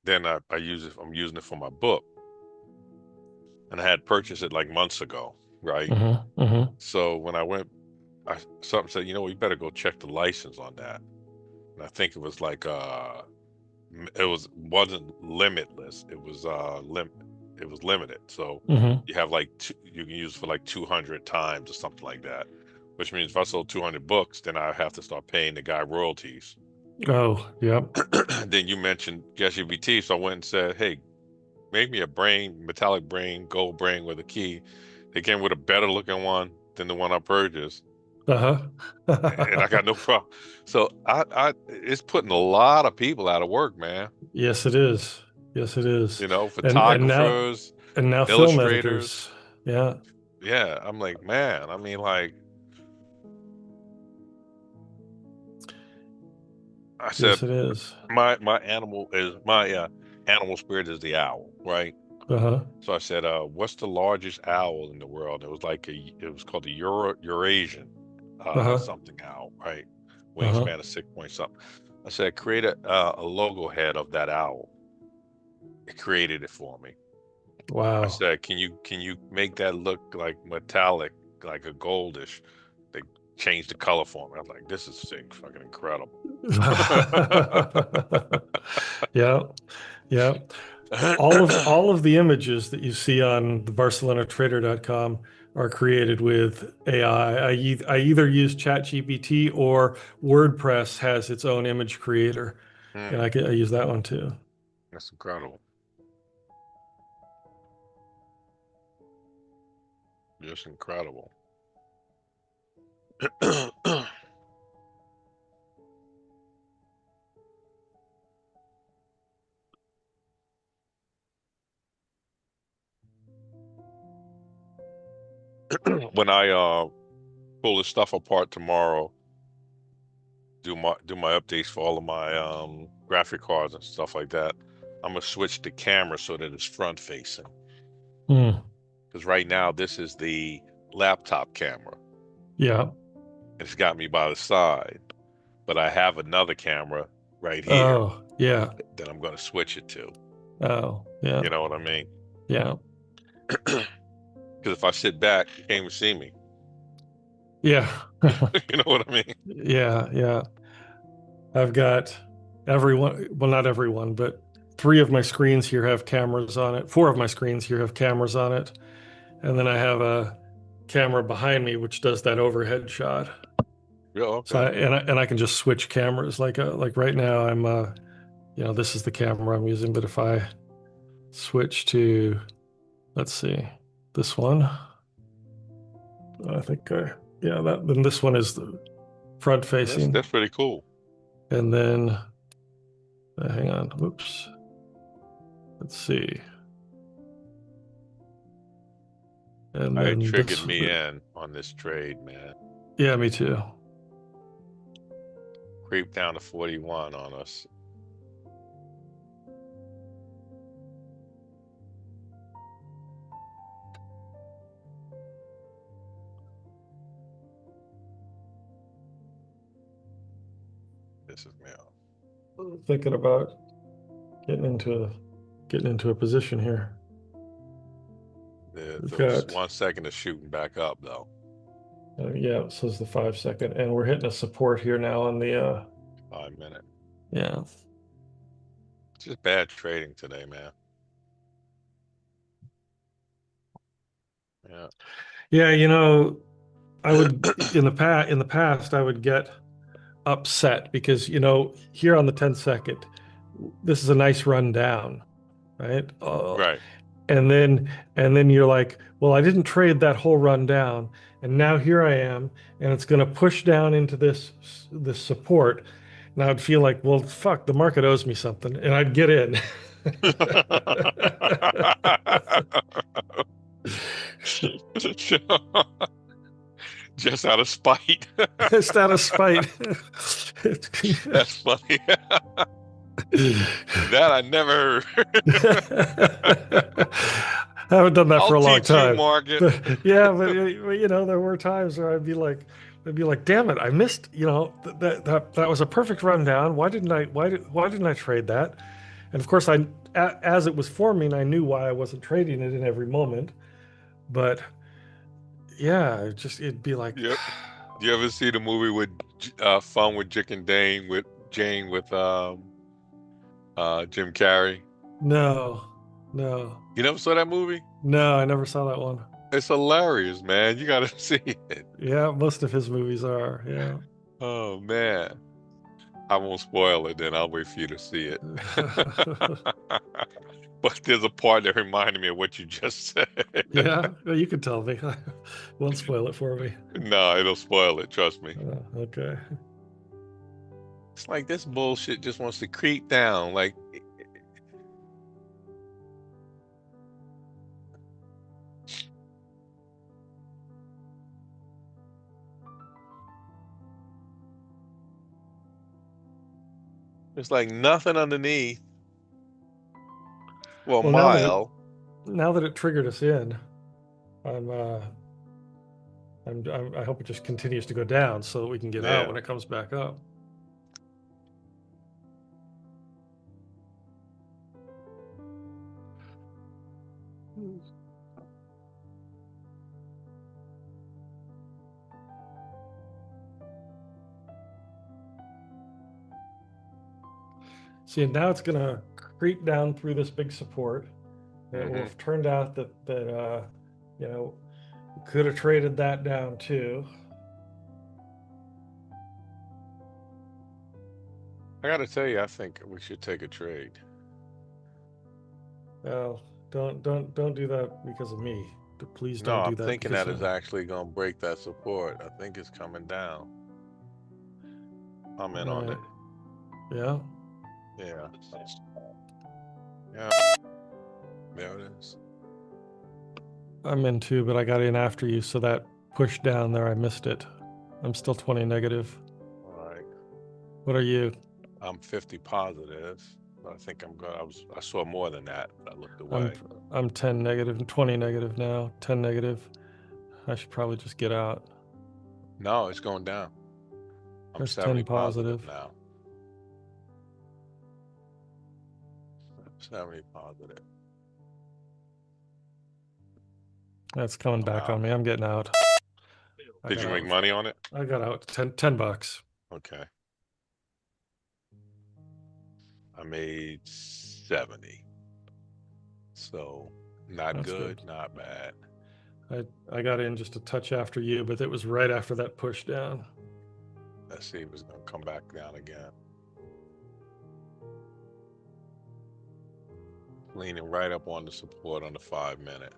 Then I use it. I'm using it for my book, and I had purchased it like months ago, right? Mm-hmm. Mm-hmm. So when I went, something said, you better go check the license on that. And I think it was like it wasn't limitless. It was limited. So Mm-hmm. you have like you can use it for like 200 times or something like that. Which means if I sold 200 books, then I have to start paying the guy royalties. Oh, yep. Then you mentioned ChatGPT, so I went and said, "Hey, make me a brain, metallic brain, gold brain with a key." They came with a better looking one than the one I purchased, and I Uh-huh. got no problem. So it's putting a lot of people out of work, man. Yes, it is. Yes, it is. And now Photographers, film illustrators. editors. Yeah. Yeah, I'm like, man. I mean, like I said, Yes, it is. my animal spirit is the owl, right? Uh-huh. So I said, what's the largest owl in the world? It was called the Eurasian Uh-huh. something owl, right? Uh-huh. Wingspan of 6 point something. I said, create a logo head of that owl. It created it for me. I Wow. said, can you make that look like metallic, like a goldish? They changed the color for me. I was like, this is fucking incredible. Yeah. Yeah. All of the images that you see on the barcelonatrader.com are created with AI. I either use ChatGPT or WordPress has its own image creator, and Hmm, I use that one too. that's incredible. Just incredible. When I pull this stuff apart tomorrow, do my updates for all of my graphic cards and stuff like that, I'm gonna switch the camera so that it's front facing. Hmm. Because right now this is the laptop camera, Yeah. and it's got me by the side. But I have another camera right here Oh, yeah. that I'm gonna switch it to. Oh, yeah, You know what I mean? yeah, Because if I sit back, you can't even see me. yeah, You know what I mean? yeah, yeah. I've got everyone, well, not everyone, but three of my screens here have cameras on it. Four of my screens here have cameras on it. And then I have a camera behind me which does that overhead shot. Yeah, So okay. I can just switch cameras like right now I'm this is the camera I'm using, but if I switch to, let's see, this one, I think yeah, that then this one is the front facing. That's pretty cool. And then hang on, whoops. Let's see. And It then triggered this, me in on this trade, man. yeah, me too. Creep down to 41 on us. This is me. Thinking about getting into a position here. We've The got 1 second of shooting back up, though. yeah, it says the 5 second, and we're hitting a support here now on the 5 minute. yeah. It's just bad trading today, man. Yeah. Yeah, I would in the past I would get upset because here on the 10 second, this is a nice run down, right? Right. And then you're like, well, I didn't trade that whole run down, and now here I am, and it's going to push down into this support. And I'd feel like, well, fuck, the market owes me something, and I'd get in. Just out of spite. Just out of spite. That's funny. That I never heard. I haven't done that I'll for a long teach you, time. Market. But yeah, but there were times where I'd be like, damn it, I missed, that was a perfect rundown. Why didn't I trade that? And of course, as it was forming, I knew why I wasn't trading it in every moment. But yeah, it'd be like, Yep. Do you ever see the movie with Fun with Jick and Dane with Jane with Jim Carrey? no, no, You never saw that movie? no, I never saw that one. It's hilarious, man. You gotta see it. Yeah, most of his movies are, yeah. Oh man. I won't spoil it, then I'll wait for you to see it. But there's a part that reminded me of what you just said. Yeah, well, you can tell me. Won't spoil it for me. No, it'll spoil it, trust me. Okay. It's like this bullshit just wants to creep down. Like there's like nothing underneath for a Well, now that it mile. now that it triggered us in, I'm I hope it just continues to go down so that we can get out Yeah. when it comes back up. See, now it's gonna creep down through this big support. It will Hmm. have turned out that you know we could have traded that down too. I gotta tell you, I think we should take a trade. Well, don't do that because of me. Please No, don't I'm do that thinking because that is actually gonna break that support. I think it's coming down. I'm in on right. it. Yeah. Yeah. Yeah. There it is. I'm in too, but I got in after you, so that push down there, I missed it. I'm still 20 negative. All right. What are you? I'm 50 positive. I think I'm good. I saw more than that, but I looked I'm away. I'm 10 negative and 20 negative now. 10 negative. I should probably just get out. No, it's going down. I'm There's 70 10 positive positive. now. 70 positive. That's coming back Wow. on me. I'm getting out. I Did got you make out. money on it? I got out. Ten bucks. Okay. I made 70. So not That's good, good. not bad. I got in just a touch after you, but it was right after that push down. Let's see if it's going to come back down again. Leaning right up on the support on the 5 minute.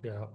Yeah.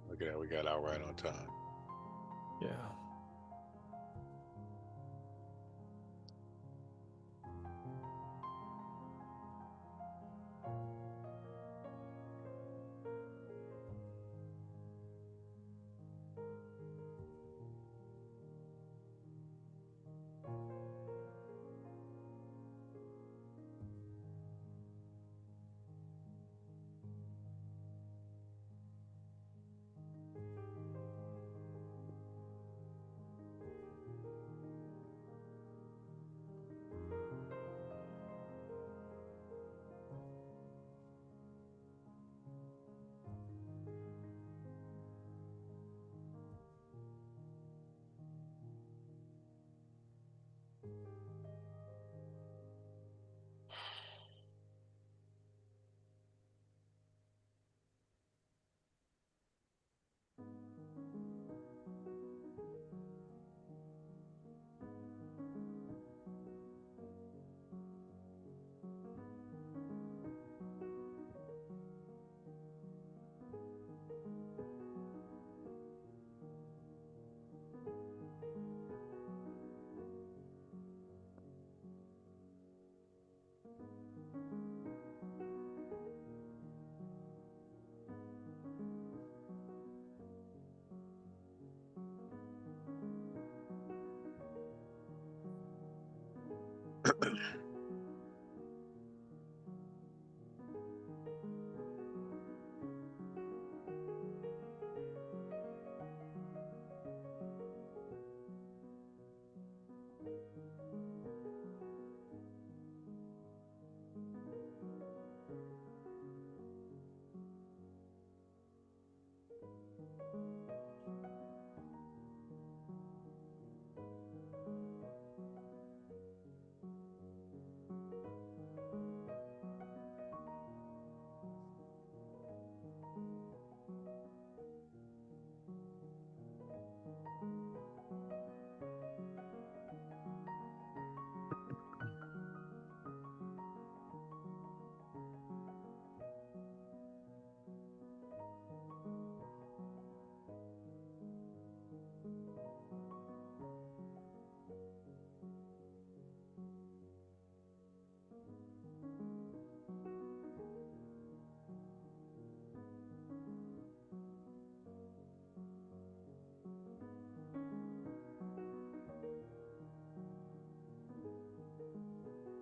Look at that. We got out right on time. Yeah.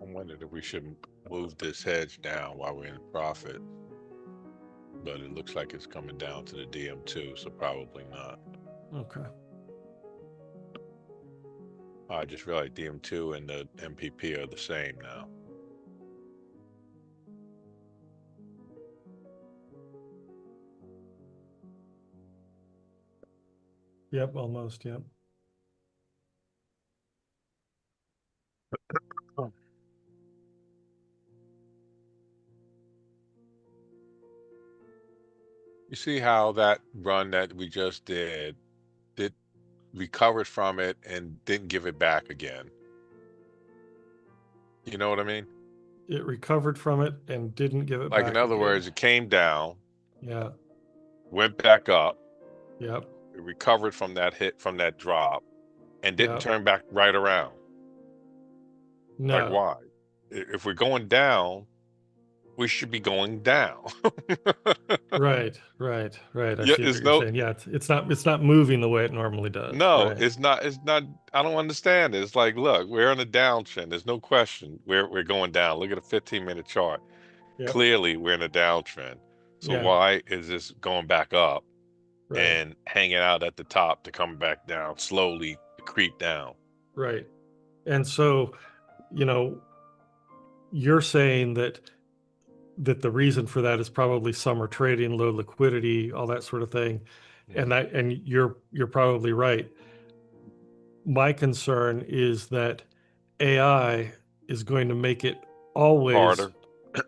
I'm wondering if we should move this hedge down while we're in profit, but it looks like it's coming down to the DM2, so probably not. Okay. I just realized DM2 and the MPP are the same now. Yep. Almost. Yep. Oh. You see how that run that we just did, recovered from it and didn't give it back again. You know what I mean? It recovered from it and didn't give it Like in back other again. words, it came down, Yeah. went back up, Yep. it recovered from that hit, from that drop, and didn't Yep. turn back right around. Like No. why? If we're going down, we should be going down. Right. Right. Right. I Yeah, see what it's you're no, saying. Yeah. It's not moving the way it normally does. no, Right. it's not. I don't understand it. It's like, look, we're on a downtrend. There's no question. We're going down. Look at a 15-minute chart. Yep. Clearly, we're in a downtrend. So Yeah. why is this going back up Right. and hanging out at the top to come back down slowly, to creep down? Right. And so, you know, you're saying that the reason for that is probably summer trading, low liquidity, all that sort of thing. And Mhm. that and you're probably right. My concern is that AI is going to make it always Harder.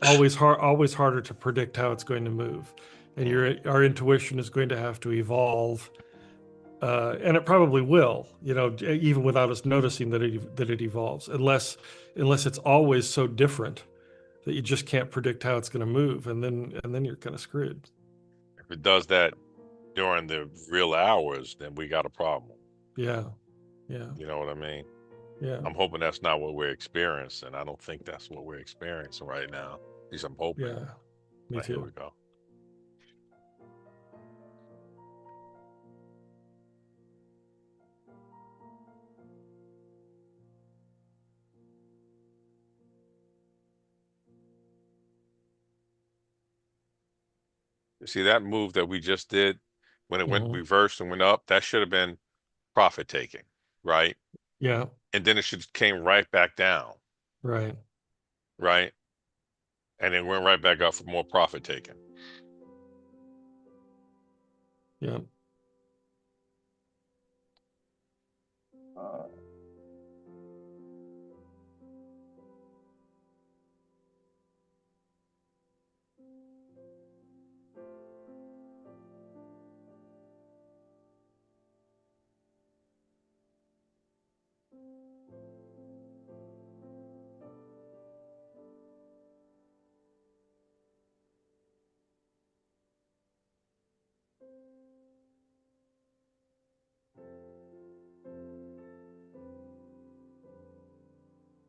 always harder to predict how it's going to move. And Mm. our intuition is going to have to evolve, and it probably will, even without us noticing that it evolves, unless it's always so different that you just can't predict how it's going to move, and then you're kind of screwed. If it does that during the real hours, then we got a problem. Yeah, yeah, You know what I mean? yeah, I'm hoping that's not what we're experiencing. I don't think that's what we're experiencing right now. At least I'm hoping. yeah. Me But here too. we go. You see that move that we just did when it went Hmm. reversed and went up? That should have been profit taking, right? Yeah, And then it should came right back down, right. right? And then went right back up for more profit taking. Yeah.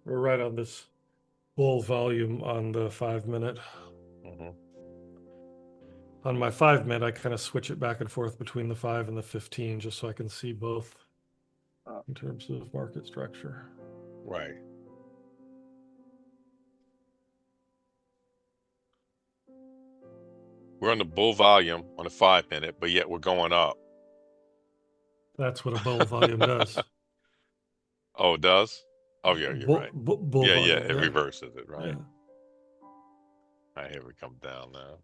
We're right on this bull volume on the 5 minute. Hmm. On my 5 minute, I kind of switch it back and forth between the 5 and the 15 just so I can see both in terms of market structure. Right. We're on the bull volume on the 5 minute, but yet we're going up. That's what a bull volume does. Oh, it does? Oh, yeah, you're right. Bull Yeah, yeah, volume. it Yeah. reverses it, Yeah. right? All right, here we come down now.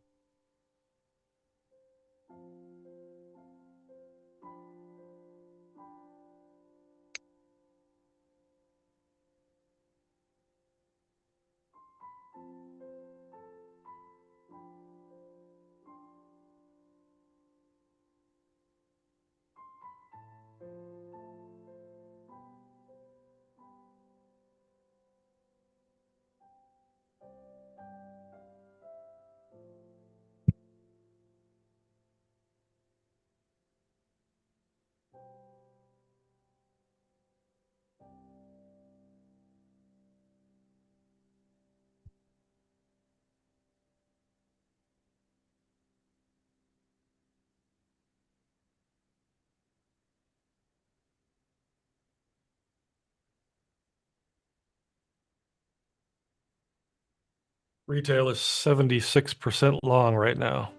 Retail is 76% long right now.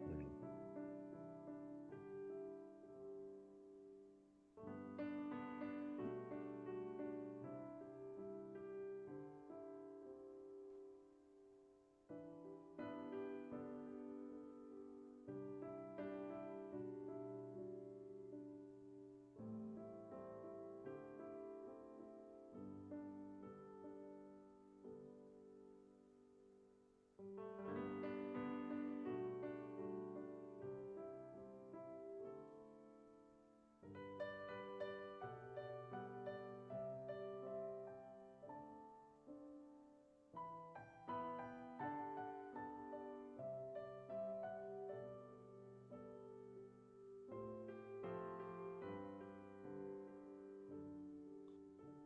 Mm.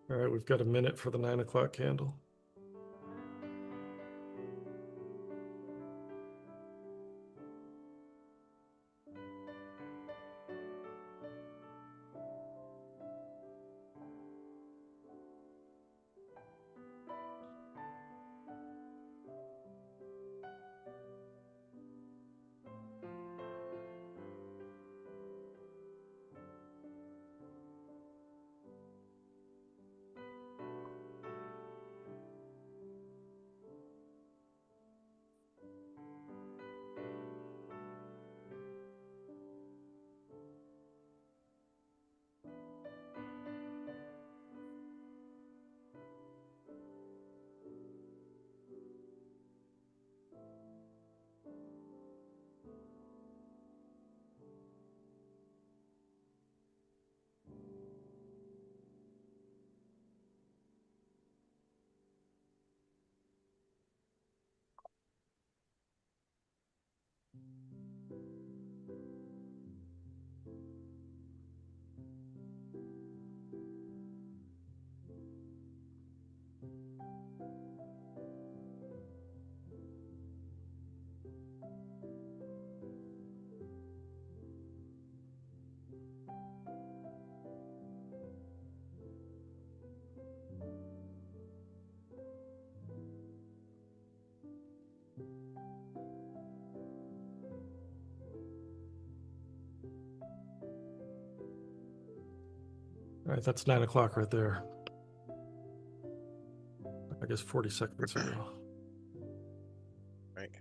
All right, we've got a minute for the 9 o'clock candle. All right, that's 9 o'clock right there. I guess 40 seconds ago. Right.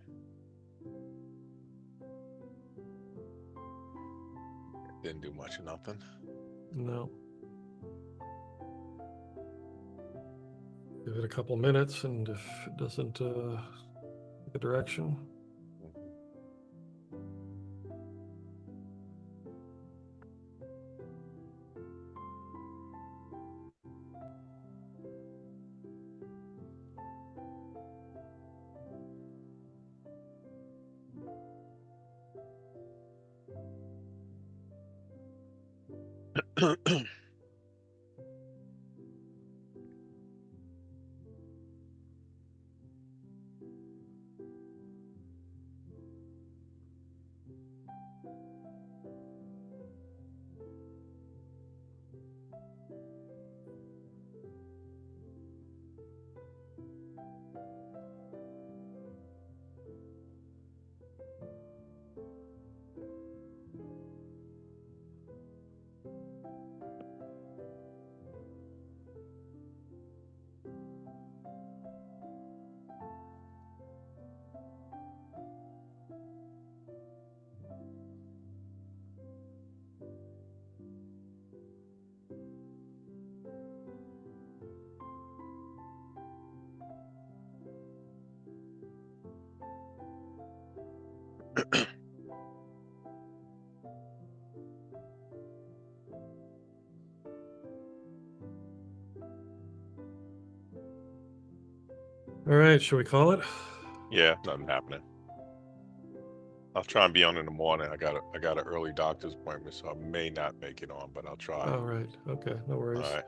Didn't do much of nothing. No. Give it a couple minutes, and if it doesn't the direction. All right, should we call it? Yeah, nothing happening. I'll try and be on in the morning. I got an early doctor's appointment, so I may not make it on, but I'll try. All right. Okay, no All worries. right.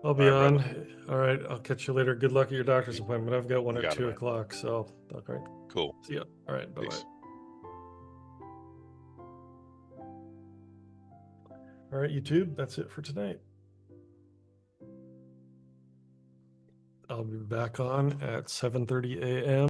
I'll All be right, brother. on. All right, I'll catch you later. Good luck at your doctor's You, appointment. I've got one you at got it, 2 man. o'clock, so all right. Cool. See ya. All right, bye-bye. Peace. All right, YouTube, that's it for tonight. I'll be back on at 7:30 a.m.